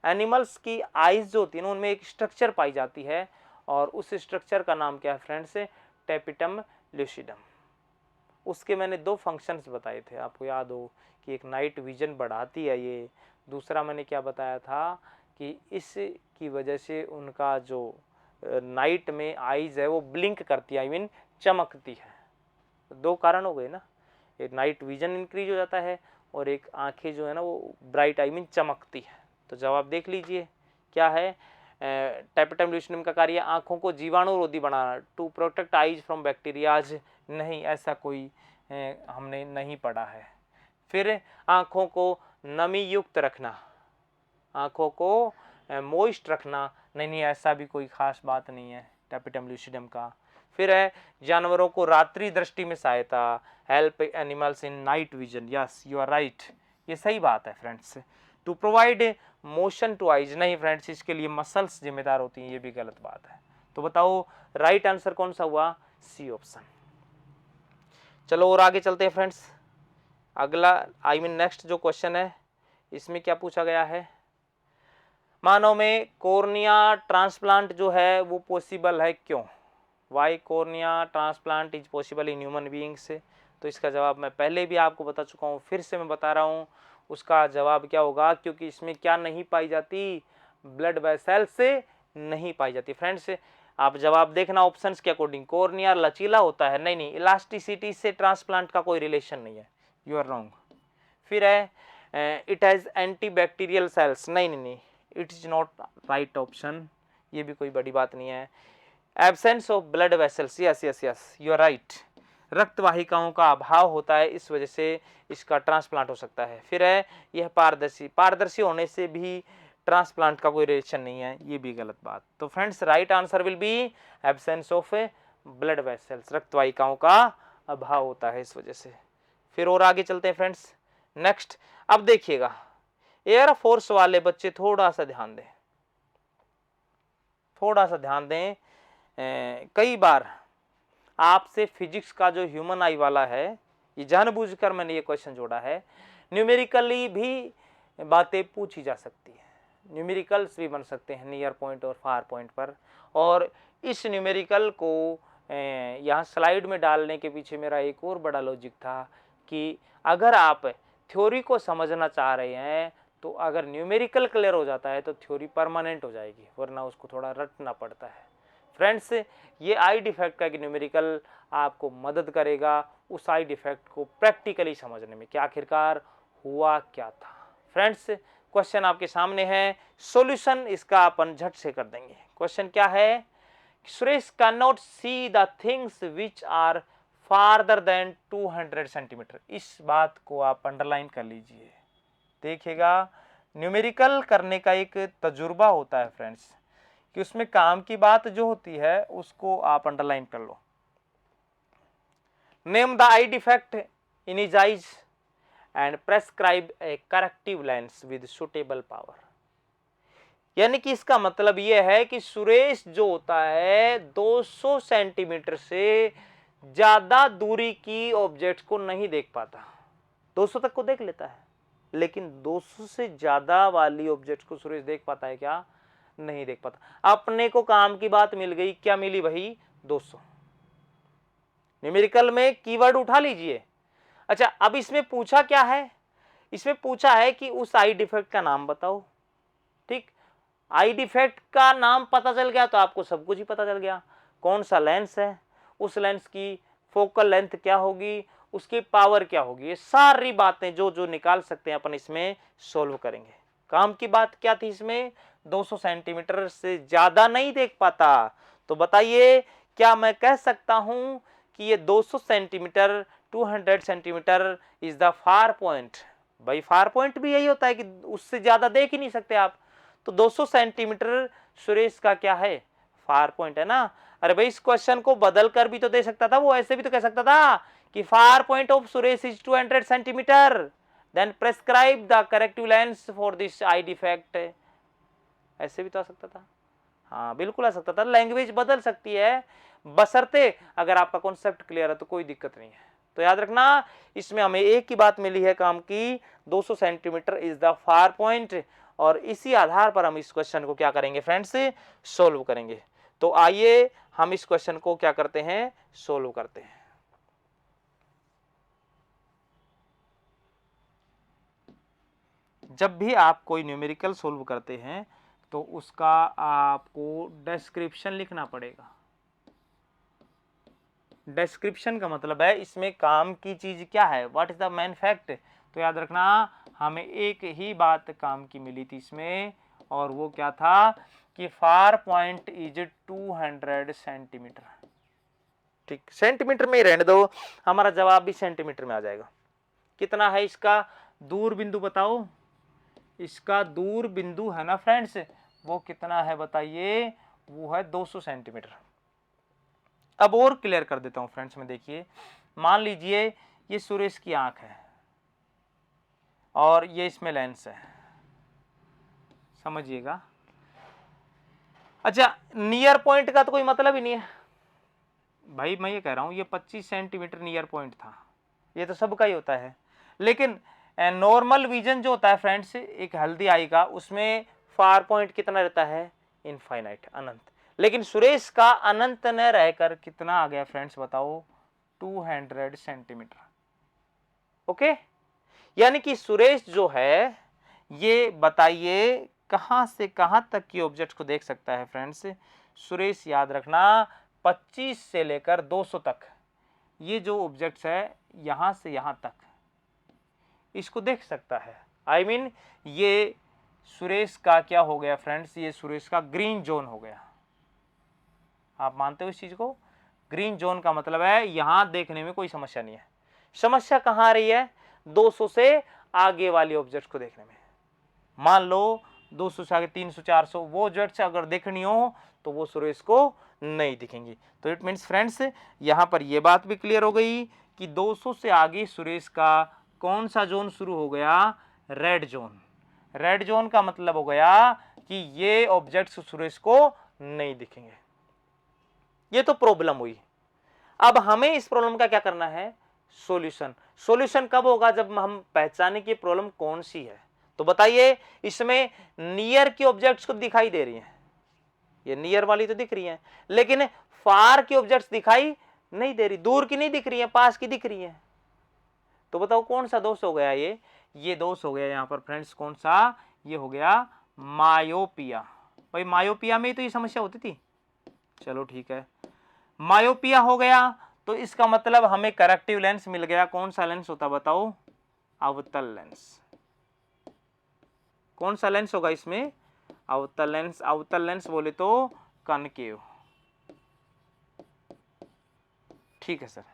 animals की आईज जो होती है ना उनमें एक स्ट्रक्चर पाई जाती है, और उस स्ट्रक्चर का नाम क्या है फ्रेंड्स, टैपिटम ल्यूसिडम। उसके मैंने दो फंक्शंस बताए थे, आपको याद हो कि एक नाइट विजन बढ़ाती है ये, दूसरा मैंने क्या बताया था कि इसकी वजह से उनका जो नाइट में आईज है वो ब्लिंक करती है, आई मीन चमकती है। दो कारण हो गए ना, एक नाइट विजन इंक्रीज हो जाता है और एक आंखें जो है ना वो ब्राइट आई मीन चमकती है। तो जवाब देख लीजिए क्या है, टैपिटम ल्यूसिडम का कार्य आंखों को जीवाणुरोधी बनाना, to protect eyes from bacterias, नहीं ऐसा कोई हमने नहीं पढ़ा है। फिर आंखों को नमी युक्त रखना, आंखों को मोइस्ट रखना, नहीं ऐसा भी कोई खास बात नहीं है टैपिटम ल्यूसिडम का। फिर है जानवरों को रात्रि दृष्टि में सहायता, help animals in night vision, yes you are right, ये सही बात है friends. To provide motion to eyes, नहीं फ्रेंड्स इसके लिए मसल्स जिम्मेदार होती हैं, ये भी गलत बात है। तो बताओ राइट आंसर कौन सा हुआ, सी ऑप्शन। चलो और आगे चलते हैं फ्रेंड्स। अगला आई मीन नेक्स्ट जो क्वेश्चन है इसमें क्या पूछा गया है, मानव में कॉर्निया ट्रांसप्लांट जो है वो पॉसिबल है क्यों, why cornea transplant is possible in human beings. तो इसका जवाब मैं पहले भी आपको बता चुका हूँ, फिर से मैं बता रहा हूँ, उसका जवाब क्या होगा, क्योंकि इसमें क्या नहीं पाई जाती, ब्लड वेसल्स से नहीं पाई जाती। फ्रेंड्स आप जवाब देखना ऑप्शंस के अकॉर्डिंग, कॉर्निया लचीला होता है, नहीं इलास्टिसिटी से ट्रांसप्लांट का कोई रिलेशन नहीं है, यू आर रॉन्ग। फिर है it has anti bacterial cells, नहीं it is not right option, ये भी कोई बड़ी बात नहीं है। Absence of blood vessels, yes you are right, रक्त वाहिकाओं का अभाव होता है, इस वजह से इसका ट्रांसप्लांट हो सकता है। फिर है यह पारदर्शी होने से भी ट्रांसप्लांट का कोई रिलेशन नहीं है, ये भी गलत बात। तो friends right answer will be absence of blood vessels, रक्त वाहिकाओं का अभाव होता है इस वजह से। फिर और आगे चलते हैं फ्रेंड्स नेक्स्ट। अब देखिएगा एयर फोर्स वाले बच्चे थोड़ा सा ध्यान दें, थोड़ा सा ध्यान दें। कई बार आपसे फिजिक्स का जो ह्यूमन आई वाला है, ये जानबूझकर मैंने ये क्वेश्चन जोड़ा है, न्यूमेरिकली भी बातें पूछी जा सकती है, न्यूमेरिकल्स भी बन सकते हैं नियर पॉइंट और फार पॉइंट पर। और इस न्यूमेरिकल को यहाँ स्लाइड में डालने के पीछे मेरा एक और बड़ा लॉजिक था कि अगर आप थ्योरी को समझना चाह रहे हैं तो अगर न्यूमेरिकल क्लियर हो जाता है तो थ्योरी परमानेंट हो जाएगी, वरना उसको थोड़ा रटना पड़ता है। फ्रेंड्स ये आई डिफेक्ट का कि न्यूमेरिकल आपको मदद करेगा उस आई डिफेक्ट को प्रैक्टिकली समझने में कि आखिरकार हुआ क्या था। फ्रेंड्स क्वेश्चन आपके सामने है, सॉल्यूशन इसका अपन झट से कर देंगे। क्वेश्चन क्या है, Suresh can not see the things which are farther than 200 centimetre. इस बात को आप अंडरलाइन कर लीजिए। देखिएगा, न्यूमेरिकल करने का एक तजुर्बा होता है फ्रेंड्स, कि उसमें काम की बात जो होती है उसको आप अंडरलाइन कर लो। Name the eye defect in his eyes and prescribe a corrective lens with suitable power. यानी कि इसका मतलब यह है कि सुरेश जो होता है 200 सेंटीमीटर से ज्यादा दूरी की ऑब्जेक्ट को नहीं देख पाता। 200 तक को देख लेता है, लेकिन 200 से ज्यादा वाली ऑब्जेक्ट को सुरेश देख पाता है क्या? नहीं देख पाता। अपने को काम की बात मिल गई, क्या मिली भाई? 200। न्यूमेरिकल में कीवर्ड उठा लीजिए। अच्छा, अब इसमें पूछा क्या है? इसमें पूछा है कि उस आई डिफेक्ट का नाम बताओ। ठीक, आई डिफेक्ट का नाम पता चल गया तो आपको सब कुछ ही पता चल गया। कौन सा लेंस है, उस लेंस की फोकल लेंथ क्या होगी, उसकी पावर क्या होगी, ये सारी बातें जो जो निकाल सकते हैं अपन इसमें सोल्व करेंगे। काम की बात क्या थी इसमें? 200 सेंटीमीटर से ज्यादा नहीं देख पाता। तो बताइए, क्या मैं कह सकता हूं कि ये 200 centimetre 200 centimetre is the far point? भाई फार पॉइंट भी यही होता है कि उससे ज्यादा देख ही नहीं सकते आप। तो 200 सेंटीमीटर सुरेश का क्या है? फार पॉइंट है ना। अरे भाई, इस क्वेश्चन को बदल कर भी तो दे सकता था वो, ऐसे भी तो कह सकता था कि far point of Suresh is 200 centimetre, then prescribe the corrective lens for this eye defect. ऐसे भी तो आ सकता था। हाँ, बिल्कुल आ सकता था। लैंग्वेज बदल सकती है, बशर्ते अगर आपका कॉन्सेप्ट क्लियर है तो कोई दिक्कत नहीं है। तो याद रखना, इसमें हमें एक ही बात मिली है काम की, 200 centimetre is the far point, और इसी आधार पर हम इस क्वेश्चन को क्या करेंगे फ्रेंड्स? सोल्व करेंगे। तो आइए हम इस क्वेश्चन को क्या करते हैं? सोल्व करते हैं। जब भी आप कोई न्यूमेरिकल सोल्व करते हैं तो उसका आपको डिस्क्रिप्शन लिखना पड़ेगा। डिस्क्रिप्शन का मतलब है इसमें काम की चीज क्या है, what is the main fact. तो याद रखना, हमें एक ही बात काम की मिली थी इसमें, और वो क्या था कि फार पॉइंट इज 200 सेंटीमीटर। ठीक, सेंटीमीटर में ही रहने दो, हमारा जवाब भी सेंटीमीटर में आ जाएगा। कितना है इसका दूर बिंदु बताओ? इसका दूर बिंदु है ना फ्रेंड्स, वो कितना है बताइए? वो है 200 सेंटीमीटर। अब और क्लियर कर देता हूं फ्रेंड्स में। देखिए, मान लीजिए ये सुरेश की आंख है और ये इसमें लेंस है, समझिएगा। अच्छा, नियर पॉइंट का तो कोई मतलब ही नहीं है भाई। मैं ये कह रहा हूं ये 25 सेंटीमीटर नियर पॉइंट था, ये तो सबका ही होता है। लेकिन नॉर्मल विजन जो होता है फ्रेंड्स, एक हल्दी आई का, उसमें फार पॉइंट कितना रहता है? इनफाइनाइट, अनंत। लेकिन सुरेश का अनंत न रहकर कितना आ गया फ्रेंड्स बताओ? 200 सेंटीमीटर। ओके, यानी कि सुरेश जो है, ये बताइए कहां से कहां तक की ऑब्जेक्ट को देख सकता है फ्रेंड्स? सुरेश याद रखना 25 से लेकर 200 तक, ये जो ऑब्जेक्ट्स है यहां से यहां तक इसको देख सकता है। आई मीन ये सुरेश का क्या हो गया फ्रेंड्स? ये सुरेश का ग्रीन जोन हो गया। आप मानते हो इस चीज को? ग्रीन जोन का मतलब है यहां देखने में कोई समस्या नहीं है। समस्या कहां आ रही है? 200 से आगे वाली ऑब्जेक्ट को देखने में। मान लो 200 से आगे 300 400 वो ऑब्जेक्ट्स अगर देखनी हो तो वो सुरेश को नहीं दिखेंगी। तो इट मीन्स फ्रेंड्स, यहां पर ये बात भी क्लियर हो गई कि 200 से आगे सुरेश का कौन सा जोन शुरू हो गया? Red zone. रेड जोन का मतलब हो गया कि ये ऑब्जेक्ट्स सुरेश को नहीं दिखेंगे। ये तो प्रॉब्लम हुई। अब हमें इस प्रॉब्लम का क्या करना है? सॉल्यूशन। सॉल्यूशन कब होगा? जब हम पहचाने की प्रॉब्लम कौन सी है। तो बताइए, इसमें नियर की ऑब्जेक्ट्स को दिखाई दे रही हैं, ये नियर वाली तो दिख रही हैं, लेकिन फार की ऑब्जेक्ट्स दिखाई नहीं दे रही, दूर की नहीं दिख रही है, पास की दिख रही है। तो बताओ कौन सा दोष हो गया? ये दोष हो गया यहां पर फ्रेंड्स। कौन सा? ये हो गया मायोपिया। भाई मायोपिया में ही तो ये समस्या होती थी। चलो ठीक है, मायोपिया हो गया तो इसका मतलब हमें करेक्टिव लेंस मिल गया। कौन सा लेंस होता बताओ? अवतल लेंस। कौन सा लेंस होगा इसमें? अवतल लेंस। अवतल लेंस बोले तो कनकेव। ठीक है सर,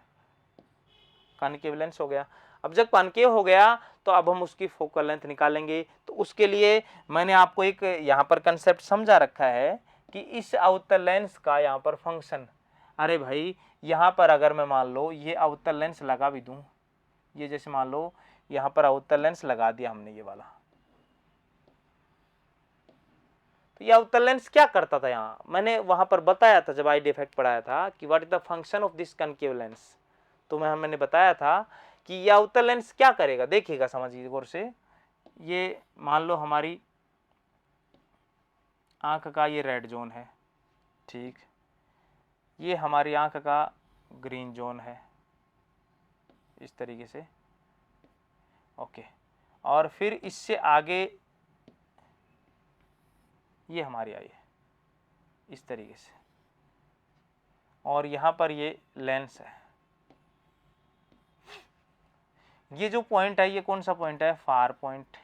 कॉनकेव लेंस हो गया। अब जब कॉनकेव हो गया तो अब हम उसकी फोकल लेंथ निकालेंगे। तो उसके लिए मैंने आपको एक यहाँ पर कंसेप्ट समझा रखा है कि इस अवतल लेंस का यहाँ पर फंक्शन, अरे भाई यहाँ पर अगर मैं मान लो ये अवतल लेंस लगा भी दूं, ये जैसे मान लो यहाँ पर अवतल लेंस लगा दिया हमने ये वाला, तो ये अवतल लेंस क्या करता था, यहाँ मैंने वहां पर बताया था जब आई डिफेक्ट पढ़ाया था कि what is the function of this concave lens. तो मैंने बताया था कि ये अवतल लेंस क्या करेगा, देखिएगा समझिए गौर से। ये मान लो हमारी आंख का ये रेड जोन है, ठीक, ये हमारी आंख का ग्रीन जोन है इस तरीके से, ओके। और फिर इससे आगे ये हमारी आई है इस तरीके से, और यहाँ पर ये लेंस है। ये जो पॉइंट है ये कौन सा पॉइंट है, फार पॉइंट,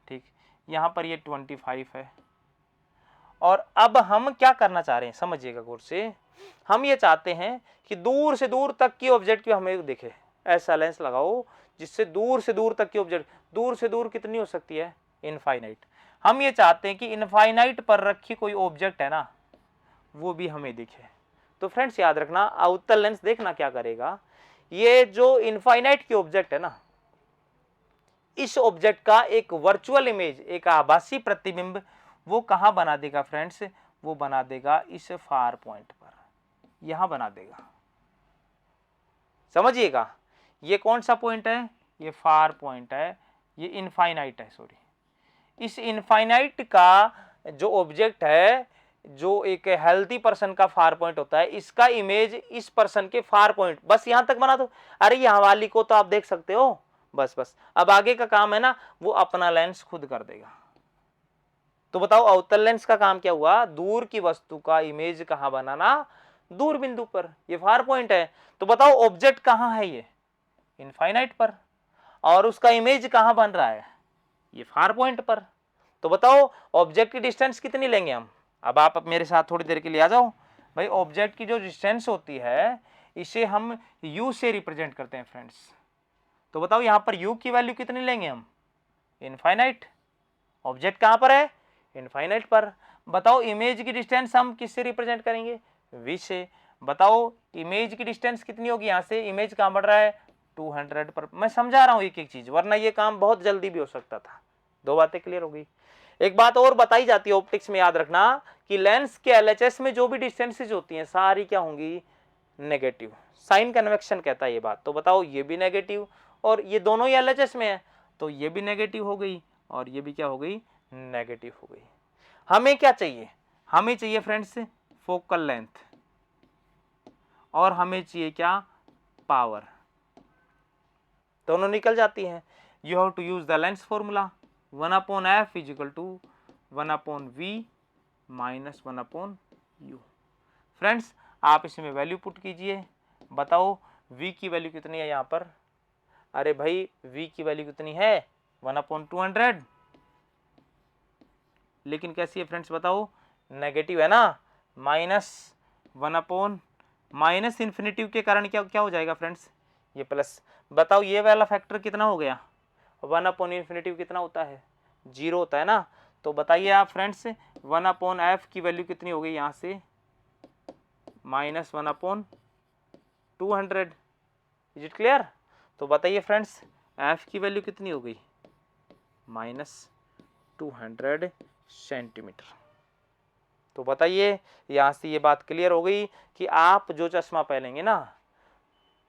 ठीक। यहाँ पर ये 25 है। और अब हम क्या करना चाह रहे हैं समझिएगा गौर से, हम ये चाहते हैं कि दूर से दूर तक की ऑब्जेक्ट की हमें दिखे, ऐसा लेंस लगाओ जिससे दूर से दूर तक की ऑब्जेक्ट, दूर से दूर कितनी हो सकती है, इनफाइनाइट। हम ये चाहते हैं कि इनफाइनाइट पर रखी कोई ऑब्जेक्ट है ना वो भी हमें दिखे। तो फ्रेंड्स याद रखना, अवतल लेंस देखना क्या करेगा, ये जो इनफाइनाइट की ऑब्जेक्ट है ना, इस ऑब्जेक्ट का एक वर्चुअल इमेज, एक आभासी प्रतिबिंब वो कहां बना देगा फ्रेंड्स, वो बना देगा इस फार पॉइंट पर, यहां बना देगा। समझिएगा ये कौन सा पॉइंट है, ये फार पॉइंट है, ये इनफाइनाइट है, सॉरी। इस इनफाइनाइट का जो ऑब्जेक्ट है, जो एक हेल्थी पर्सन का फार पॉइंट होता है, इसका इमेज इस पर्सन के फार पॉइंट, बस यहां तक बना दो। अरे यहाँ वाली को तो आप देख सकते हो, बस बस। अब आगे का काम है ना वो अपना लेंस खुद कर देगा। तो बताओ अवतल लेंस का काम क्या हुआ, दूर की वस्तु का इमेज कहां बनाना, दूर बिंदु पर, ये फार पॉइंट है। तो बताओ ऑब्जेक्ट कहां है, ये इनफाइनाइट पर, और उसका इमेज कहां बन रहा है, ये फार पॉइंट पर। तो बताओ ऑब्जेक्ट की डिस्टेंस कितनी लेंगे हम, अब आप मेरे साथ थोड़ी देर के लिए आ जाओ भाई। ऑब्जेक्ट की जो डिस्टेंस होती है इसे हम u से रिप्रेजेंट करते हैं फ्रेंड्स। तो बताओ यहां पर u की वैल्यू कितनी लेंगे हम, इनफाइनाइट। ऑब्जेक्ट कहां पर है, इनफाइनाइट पर। बताओ इमेज की डिस्टेंस हम किससे रिप्रेजेंट करेंगे, v से। बताओ इमेज की डिस्टेंस कितनी होगी, यहां से इमेज कहां बढ़ रहा है 200 पर। मैं समझा रहा हूं एक एक चीज, वरना ये काम बहुत जल्दी भी हो सकता था। दो बातें क्लियर हो गई। एक बात और बताई जाती है ऑप्टिक्स में, याद रखना कि लेंस के एलएचएस में जो भी डिस्टेंसेज होती हैं सारी क्या होंगी, नेगेटिव। साइन कन्वेक्शन कहता है ये बात। तो बताओ ये भी नेगेटिव, और ये दोनों ही एलएचएस में है तो ये भी नेगेटिव हो गई और ये भी क्या हो गई, नेगेटिव हो गई। हमें क्या चाहिए, हमें चाहिए फ्रेंड्स फोकल लेंथ, और हमें चाहिए क्या, पावर। दोनों निकल जाती हैं। You have to use the lens formula, 1/f = 1/v - 1/u। Friends आप इसमें वैल्यू पुट कीजिए, बताओ v की वैल्यू कितनी है यहाँ पर, अरे भाई v की वैल्यू कितनी है 1/200, लेकिन कैसी है फ्रेंड्स बताओ, नेगेटिव है ना, माइनस इन्फिनिटी के कारण क्या क्या हो जाएगा फ्रेंड्स, ये प्लस। बताओ ये वाला फैक्टर कितना हो गया, 1/∞ कितना होता है, 0 होता है ना। तो बताइए आप फ्रेंड्स 1/f की वैल्यू कितनी हो गई यहाँ से, -1/200। Is it clear. तो बताइए फ्रेंड्स f की वैल्यू कितनी हो गई, -200 सेंटीमीटर। तो बताइए यहाँ से ये बात क्लियर हो गई कि आप जो चश्मा पहनेंगे ना,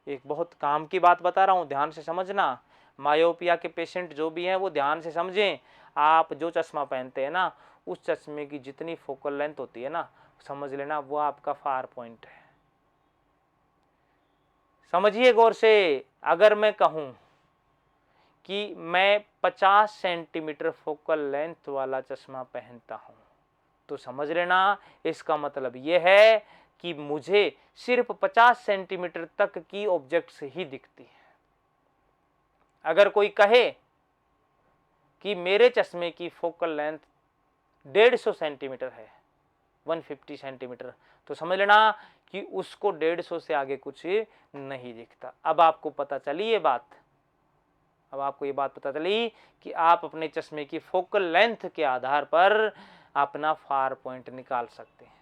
एक बहुत काम की बात बता रहा हूँ, ध्यान से समझना। मायोपिया के पेशेंट जो भी हैं वो ध्यान से समझें। आप जो चश्मा पहनते हैं ना, उस चश्मे की जितनी फोकल लेंथ होती है ना, समझ लेना वो आपका फार पॉइंट है। समझिए गौर से, अगर मैं कहूँ कि मैं 50 सेंटीमीटर फोकल लेंथ वाला चश्मा पहनता हूँ, तो समझ लेना इसका मतलब यह है कि मुझे सिर्फ 50 सेंटीमीटर तक की ऑब्जेक्ट्स ही दिखती है। अगर कोई कहे कि मेरे चश्मे की फोकल लेंथ 150 सेंटीमीटर है, 150 सेंटीमीटर। तो समझ लेना कि उसको 150 से आगे कुछ नहीं दिखता। अब आपको पता चली ये बात, अब आपको ये बात पता चली कि आप अपने चश्मे की फोकल लेंथ के आधार पर अपना फार पॉइंट निकाल सकते हैं।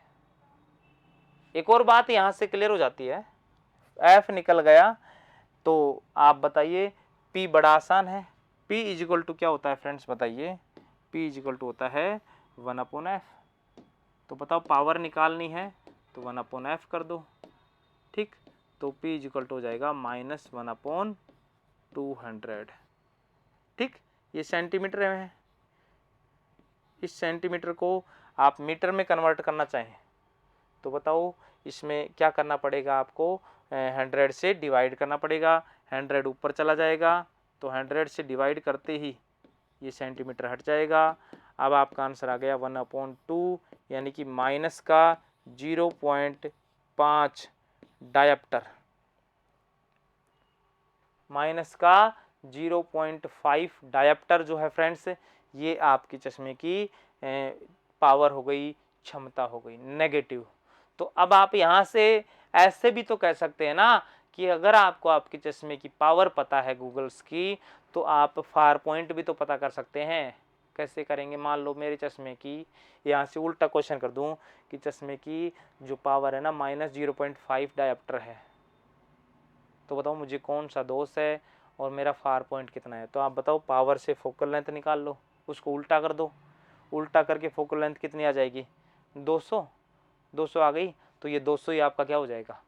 एक और बात यहां से क्लियर हो जाती है, एफ निकल गया तो आप बताइए पी बड़ा आसान है। पी इज इक्वल टू क्या होता है फ्रेंड्स बताइए, पी इज इक्वल टू होता है 1/f। तो बताओ पावर निकालनी है तो 1/f कर दो, ठीक। तो P इज इक्वल टू हो जाएगा -1/200, ठीक। ये सेंटीमीटर में है, इस सेंटीमीटर को आप मीटर में कन्वर्ट करना चाहें तो बताओ इसमें क्या करना पड़ेगा आपको, 100 से डिवाइड करना पड़ेगा। 100 ऊपर चला जाएगा तो 100 से डिवाइड करते ही ये सेंटीमीटर हट जाएगा। अब आपका आंसर आ गया 1/2 यानी कि माइनस का 0.5 डायप्टर, माइनस का 0.5 डायप्टर जो है फ्रेंड्स, ये आपकी चश्मे की पावर हो गई, क्षमता हो गई नेगेटिव। तो अब आप यहाँ से ऐसे भी तो कह सकते हैं ना कि अगर आपको आपके चश्मे की पावर पता है गूगल्स की, तो आप फार पॉइंट भी तो पता कर सकते हैं। कैसे करेंगे, मान लो मेरे चश्मे की, यहाँ से उल्टा क्वेश्चन कर दूं कि चश्मे की जो पावर है ना -0.5 डायप्टर है, तो बताओ मुझे कौन सा दोष है और मेरा फार पॉइंट कितना है। तो आप बताओ पावर से फोकल लेंथ निकाल लो, उसको उल्टा कर दो, उल्टा करके फोकल लेंथ कितनी आ जाएगी 200 आ गई। तो ये 200 ही आपका क्या हो जाएगा,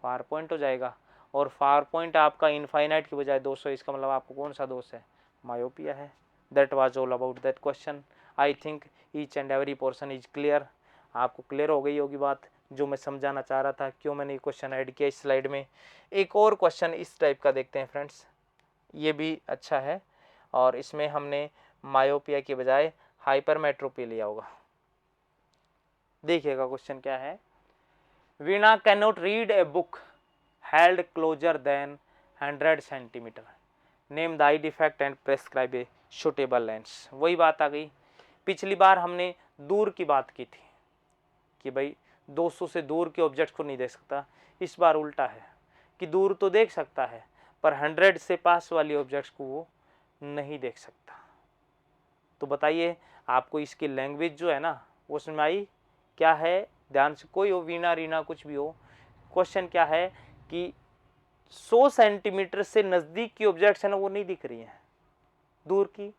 फार पॉइंट हो जाएगा। और फार पॉइंट आपका इनफाइनाइट की बजाय 200, इसका मतलब आपको कौन सा दोष है, मायोपिया है। That was all about that question. I think each and every portion is clear. आपको क्लियर हो गई होगी बात जो मैं समझाना चाह रहा था, क्यों मैंने ये क्वेश्चन ऐड किया इस स्लाइड में। एक और क्वेश्चन इस टाइप का देखते हैं फ्रेंड्स, ये भी अच्छा है और इसमें हमने मायोपिया के बजाय हाइपरमेट्रोपी लिया होगा। देखिएगा क्वेश्चन क्या है, Veena can not read a book held closer than 100 centimetre, name the eye defect and prescribe a suitable lens. वही बात आ गई, पिछली बार हमने दूर की बात की थी कि भाई 200 से दूर के ऑब्जेक्ट को नहीं देख सकता। इस बार उल्टा है कि दूर तो देख सकता है पर 100 से पास वाली ऑब्जेक्ट्स को वो नहीं देख सकता। तो बताइए आपको इसकी लैंग्वेज जो है ना वो समझ में आई क्या है। ध्यान से, कोई हो, वीणा रीना कुछ भी हो, क्वेश्चन क्या है कि 100 सेंटीमीटर से नजदीक की ऑब्जेक्ट्स है ना वो नहीं दिख रही है, दूर की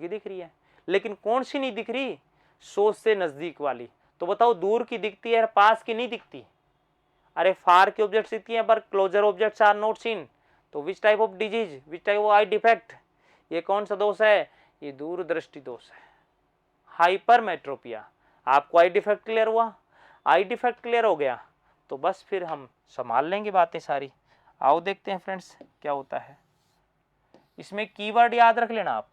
दिख रही है, लेकिन कौन सी नहीं दिख रही, 100 से नजदीक वाली। तो बताओ दूर की दिखती है, पास की नहीं दिखती। अरे फार की ऑब्जेक्ट्स दिखती है पर closer objects are not seen. तो which type of disease, which type of eye defect, ये कौन सा दोष है, ये दूरदृष्टि दोष है, हाइपरमेट्रोपिया। आपको आई डिफेक्ट क्लियर हुआ, आई डिफेक्ट क्लियर हो गया तो बस फिर हम संभाल लेंगे बातें सारी। आओ देखते हैं फ्रेंड्स क्या होता है। इसमें कीवर्ड याद रख लेना आप,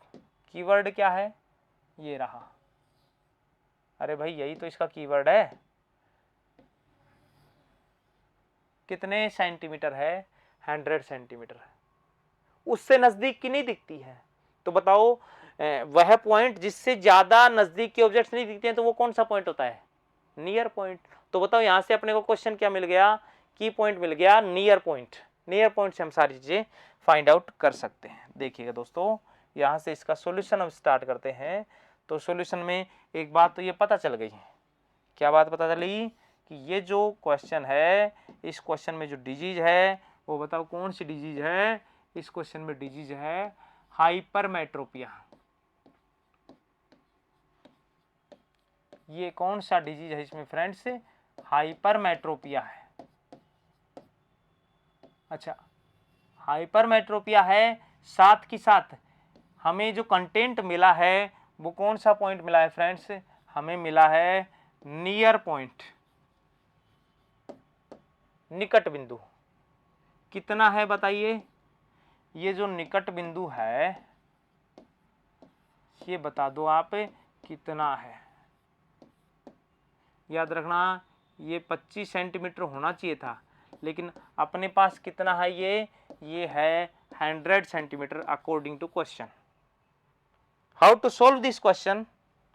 कीवर्ड क्या है, ये रहा। अरे भाई यही तो इसका कीवर्ड है। कितने सेंटीमीटर है, 100 सेंटीमीटर है, उससे नजदीक की नहीं दिखती है। तो बताओ वह पॉइंट जिससे ज्यादा नजदीक के ऑब्जेक्ट्स नहीं दिखते हैं तो वो कौन सा पॉइंट होता है, नियर पॉइंट। तो बताओ यहां से अपने को क्वेश्चन क्या मिल गया, की पॉइंट मिल गया, नियर पॉइंट। नियर पॉइंट से हम सारी चीजें फाइंड आउट कर सकते हैं। देखिएगा दोस्तों, यहां से इसका सॉल्यूशन हम स्टार्ट करते हैं। तो सॉल्यूशन में एक बात तो ये पता चल गई, क्या बात पता चली कि ये जो क्वेश्चन है, इस क्वेश्चन में जो डिजीज है वो बताओ कौन सी डिजीज है। इस क्वेश्चन में डिजीज है हाइपरमेट्रोपिया। ये कौन सा डिजीज है इसमें फ्रेंड्स, हाइपरमेट्रोपिया है। अच्छा, हाइपरमेट्रोपिया है, साथ की साथ हमें जो कंटेंट मिला है वो कौन सा पॉइंट मिला है फ्रेंड्स, हमें मिला है नियर पॉइंट, निकट बिंदु। कितना है बताइए, ये जो निकट बिंदु है ये बता दो आप कितना है। याद रखना ये 25 सेंटीमीटर होना चाहिए था, लेकिन अपने पास कितना है, ये है 100 centimetre according to question. How to solve this question,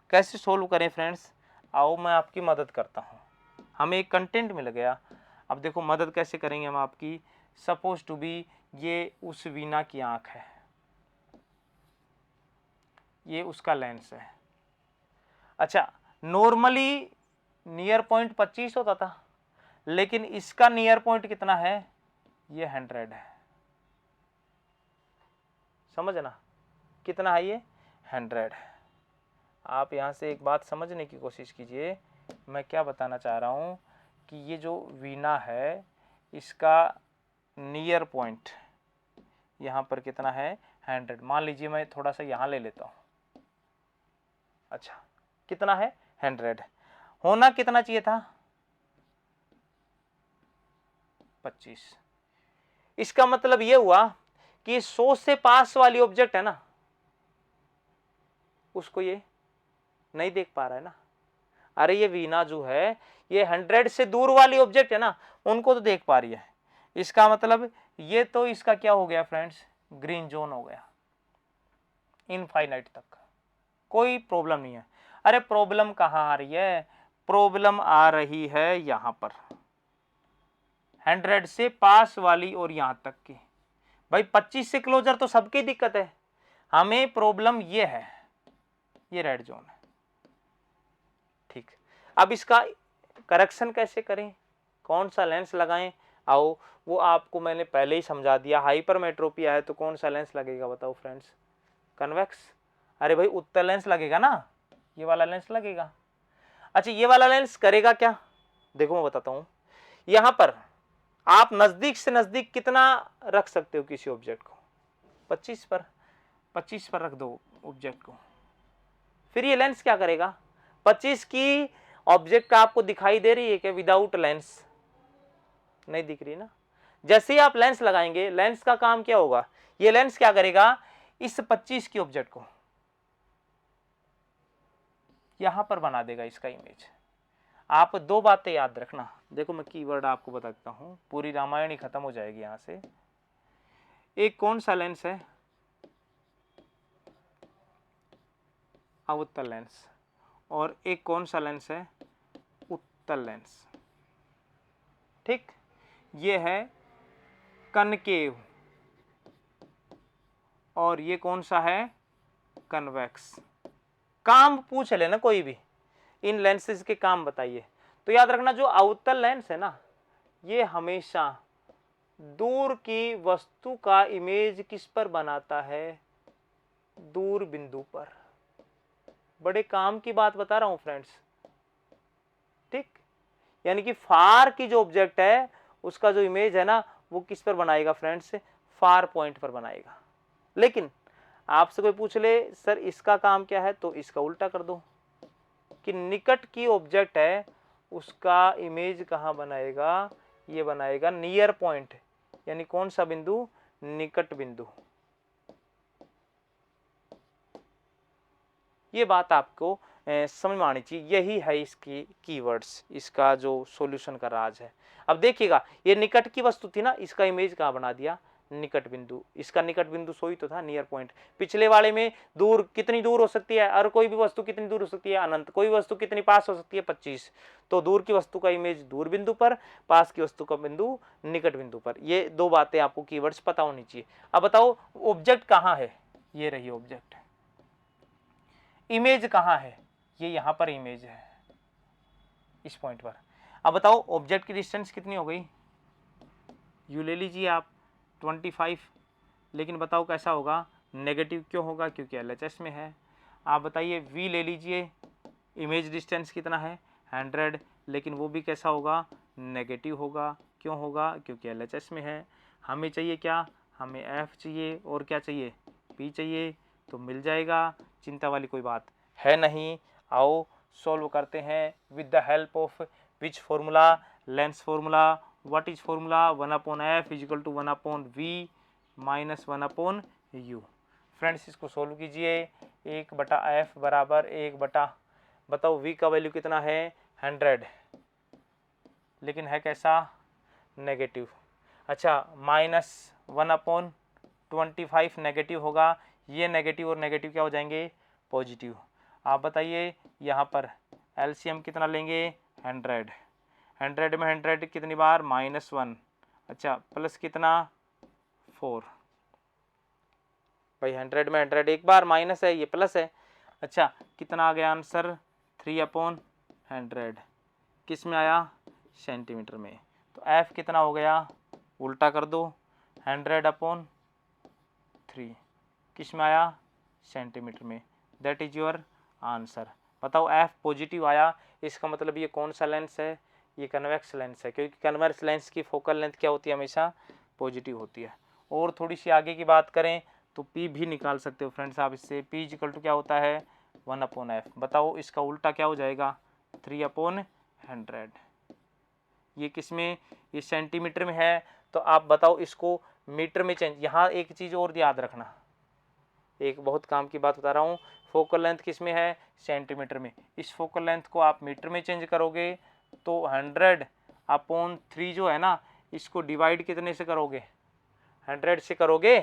कैसे सोल्व करें फ्रेंड्स। आओ मैं आपकी मदद करता हूँ, हमें एक कंटेंट मिल गया। अब देखो मदद कैसे करेंगे हम आपकी। सपोज टू बी ये उस वीणा की आंख है, ये उसका लेंस है। अच्छा, नॉर्मली नियर पॉइंट 25 होता था, लेकिन इसका नियर पॉइंट कितना है, ये 100 है। समझना कितना है, ये 100 है। आप यहाँ से एक बात समझने की कोशिश कीजिए, मैं क्या बताना चाह रहा हूँ कि ये जो वीणा है इसका नियर पॉइंट यहाँ पर कितना है, 100। मान लीजिए मैं थोड़ा सा यहाँ ले लेता हूँ। अच्छा, कितना है, 100। होना कितना चाहिए था, 25। इसका मतलब ये हुआ कि 100 से पास वाली ऑब्जेक्ट है ना, उसको ये नहीं देख पा रहा है ना। अरे ये वीणा जो है ये 100 से दूर वाली ऑब्जेक्ट है ना, उनको तो देख पा रही है। इसका मतलब ये तो इसका क्या हो गया फ्रेंड्स, ग्रीन जोन हो गया, इनफाइनाइट तक कोई प्रॉब्लम नहीं है। अरे प्रॉब्लम कहाँ आ रही है, प्रॉब्लम आ रही है यहाँ पर 100 से पास वाली और यहां तक की। भाई 25 से क्लोजर तो सबकी दिक्कत है, हमें प्रॉब्लम ये है, ये रेड जोन है। ठीक, अब इसका करेक्शन कैसे करें, कौन सा लेंस लगाएं, आओ वो आपको मैंने पहले ही समझा दिया। हाइपरमेट्रोपिया है तो कौन सा लेंस लगेगा बताओ फ्रेंड्स, कन्वेक्स। अरे भाई उत्तल लेंस लगेगा ना, ये वाला लेंस लगेगा। अच्छा ये वाला लेंस करेगा क्या, देखो मैं बताता हूं। यहां पर आप नजदीक से नजदीक कितना रख सकते हो किसी ऑब्जेक्ट को, 25 पर, 25 पर रख दो ऑब्जेक्ट को। फिर ये लेंस क्या करेगा, 25 की ऑब्जेक्ट आपको दिखाई दे रही है कि विदाउट लेंस, नहीं दिख रही ना। जैसे ही आप लेंस लगाएंगे, लेंस का काम क्या होगा, ये लेंस क्या करेगा, इस 25 की ऑब्जेक्ट को यहां पर बना देगा इसका इमेज। आप दो बातें याद रखना, देखो मैं कीवर्ड आपको बताता हूं, पूरी रामायण ही खत्म हो जाएगी यहां से। एक कौन सा लेंस है, अवतल लेंस, और एक कौन सा लेंस है, उत्तल लेंस। ठीक, ये है कनकेव और ये कौन सा है, कन्वेक्स। काम पूछ लेना कोई भी, इन लेंसेज के काम बताइए। तो याद रखना जो अवतल लेंस है ना, ये हमेशा दूर की वस्तु का इमेज किस पर बनाता है, दूर बिंदु पर। बड़े काम की बात बता रहा हूं फ्रेंड्स। ठीक, यानी कि फार की जो ऑब्जेक्ट है उसका जो इमेज है ना, वो किस पर बनाएगा फ्रेंड्स, फार पॉइंट पर बनाएगा। लेकिन आपसे कोई पूछ ले सर इसका काम क्या है, तो इसका उल्टा कर दो कि निकट की ऑब्जेक्ट है उसका इमेज कहां बनाएगा, ये बनाएगा नियर पॉइंट, यानी कौन सा बिंदु, निकट बिंदु। ये बात आपको समझ में आनी चाहिए, यही है इसकी कीवर्ड्स, इसका जो सॉल्यूशन का राज है। अब देखिएगा ये निकट की वस्तु थी ना, इसका इमेज कहां बना दिया, निकट बिंदु। इसका निकट बिंदु सोई तो था, नियर पॉइंट। पिछले वाले में दूर कितनी दूर हो सकती है, और कोई भी वस्तु कितनी दूर हो सकती है, अनंत। कोई वस्तु कितनी पास हो सकती है, 25। तो दूर की वस्तु का इमेज दूर बिंदु पर, पास की वस्तु का बिंदु निकट बिंदु पर। ये दो बातें आपको कीवर्ड्स पता होनी चाहिए। अब बताओ ऑब्जेक्ट कहां है, ये रही ऑब्जेक्ट। इमेज कहां है, ये यहां पर इमेज है, इस पॉइंट पर। अब बताओ ऑब्जेक्ट की डिस्टेंस कितनी हो गई, यू ले लीजिए आप 25। लेकिन बताओ कैसा होगा, नेगेटिव क्यों होगा, क्योंकि LHS में है। आप बताइए v ले लीजिए, इमेज डिस्टेंस कितना है, 100, लेकिन वो भी कैसा होगा, नेगेटिव होगा। क्यों होगा, क्योंकि LHS में है। हमें चाहिए क्या, हमें f चाहिए, और क्या चाहिए, p चाहिए, तो मिल जाएगा, चिंता वाली कोई बात है नहीं। आओ सॉल्व करते हैं with the help of which formula, lens formula. What is formula, 1/f equal to 1/v minus 1/u। Friends इसको सोल्व कीजिए, 1/f बराबर 1 बताओ v का वैल्यू कितना है, 100, लेकिन है कैसा, नेगेटिव। अच्छा माइनस 1/25 नेगेटिव होगा, ये नेगेटिव और नेगेटिव क्या हो जाएंगे, पॉजिटिव। आप बताइए यहाँ पर एलसीएम कितना लेंगे 100, 100 में 100 कितनी बार -1, अच्छा प्लस कितना 4, भाई 100 में 100 एक बार, माइनस है ये प्लस है, अच्छा कितना आ गया आंसर 3/100, किस में आया सेंटीमीटर में। तो एफ कितना हो गया, उल्टा कर दो 100/3 किस में आया सेंटीमीटर में, दैट इज योर आंसर। बताओ एफ पॉजिटिव आया, इसका मतलब ये कौन सा लेंस है, ये कन्वेक्स लेंस है, क्योंकि कन्वेक्स लेंस की फोकल लेंथ क्या होती है हमेशा पॉजिटिव होती है। और थोड़ी सी आगे की बात करें तो पी भी निकाल सकते हो फ्रेंड्स आप इससे, पी इक्वल टू क्या होता है 1/f। बताओ इसका उल्टा क्या हो जाएगा 3/100। ये किस में, ये सेंटीमीटर में है, तो आप बताओ इसको मीटर में चेंज। यहाँ एक चीज़ और याद रखना, एक बहुत काम की बात बता रहा हूँ, फोकल लेंथ किस में है सेंटीमीटर में, इस फोकल लेंथ को आप मीटर में चेंज करोगे तो 100/3 जो है ना, इसको डिवाइड कितने से करोगे 100 से करोगे,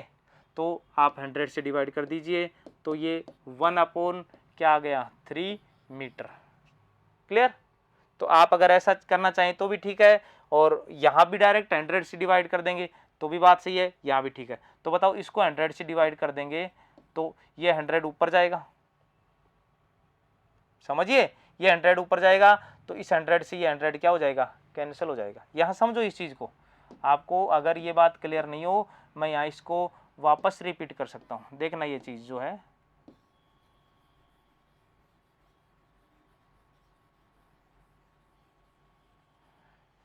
तो आप 100 से डिवाइड कर दीजिए, तो ये 1/ क्या आ गया 3 मीटर। क्लियर। तो आप अगर ऐसा करना चाहें तो भी ठीक है, और यहाँ भी डायरेक्ट 100 से डिवाइड कर देंगे तो भी बात सही है, यहाँ भी ठीक है। तो बताओ इसको 100 से डिवाइड कर देंगे तो ये 100 ऊपर जाएगा, समझिए ये 100 ऊपर जाएगा, तो इस 100 से ये 100 क्या हो जाएगा कैंसिल हो जाएगा। यहाँ समझो इस चीज़ को, आपको अगर ये बात क्लियर नहीं हो मैं यहाँ इसको वापस रिपीट कर सकता हूँ, देखना ये चीज़ जो है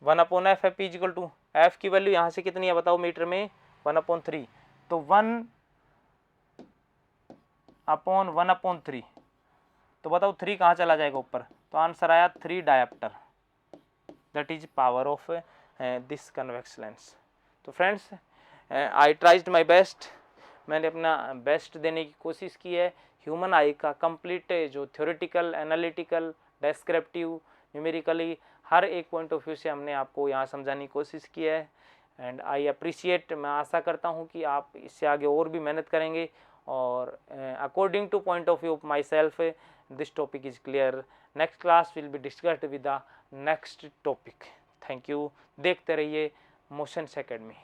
1/f है, p इक्वल टू एफ की वैल्यू यहाँ से कितनी है बताओ मीटर में 1/3, तो 1/1/3, तो बताओ 3 कहाँ चला जाएगा ऊपर, तो आंसर आया 3 dioptre, that is power of this convex lens. तो friends I tried my best, मैंने अपना बेस्ट देने की कोशिश की है। ह्यूमन आई का कंप्लीट जो थ्योरेटिकल, एनालिटिकल, डेस्क्रिप्टिव, न्यूमेरिकली हर एक पॉइंट ऑफ व्यू से हमने आपको यहाँ समझाने की कोशिश की है, एंड आई अप्रिशिएट। मैं आशा करता हूँ कि आप इससे आगे और भी मेहनत करेंगे, और according two point of view of my self this topic is clear. Next class will be discussed with the next topic. Thank you, देखते रहिए मोशंस एकेडमी।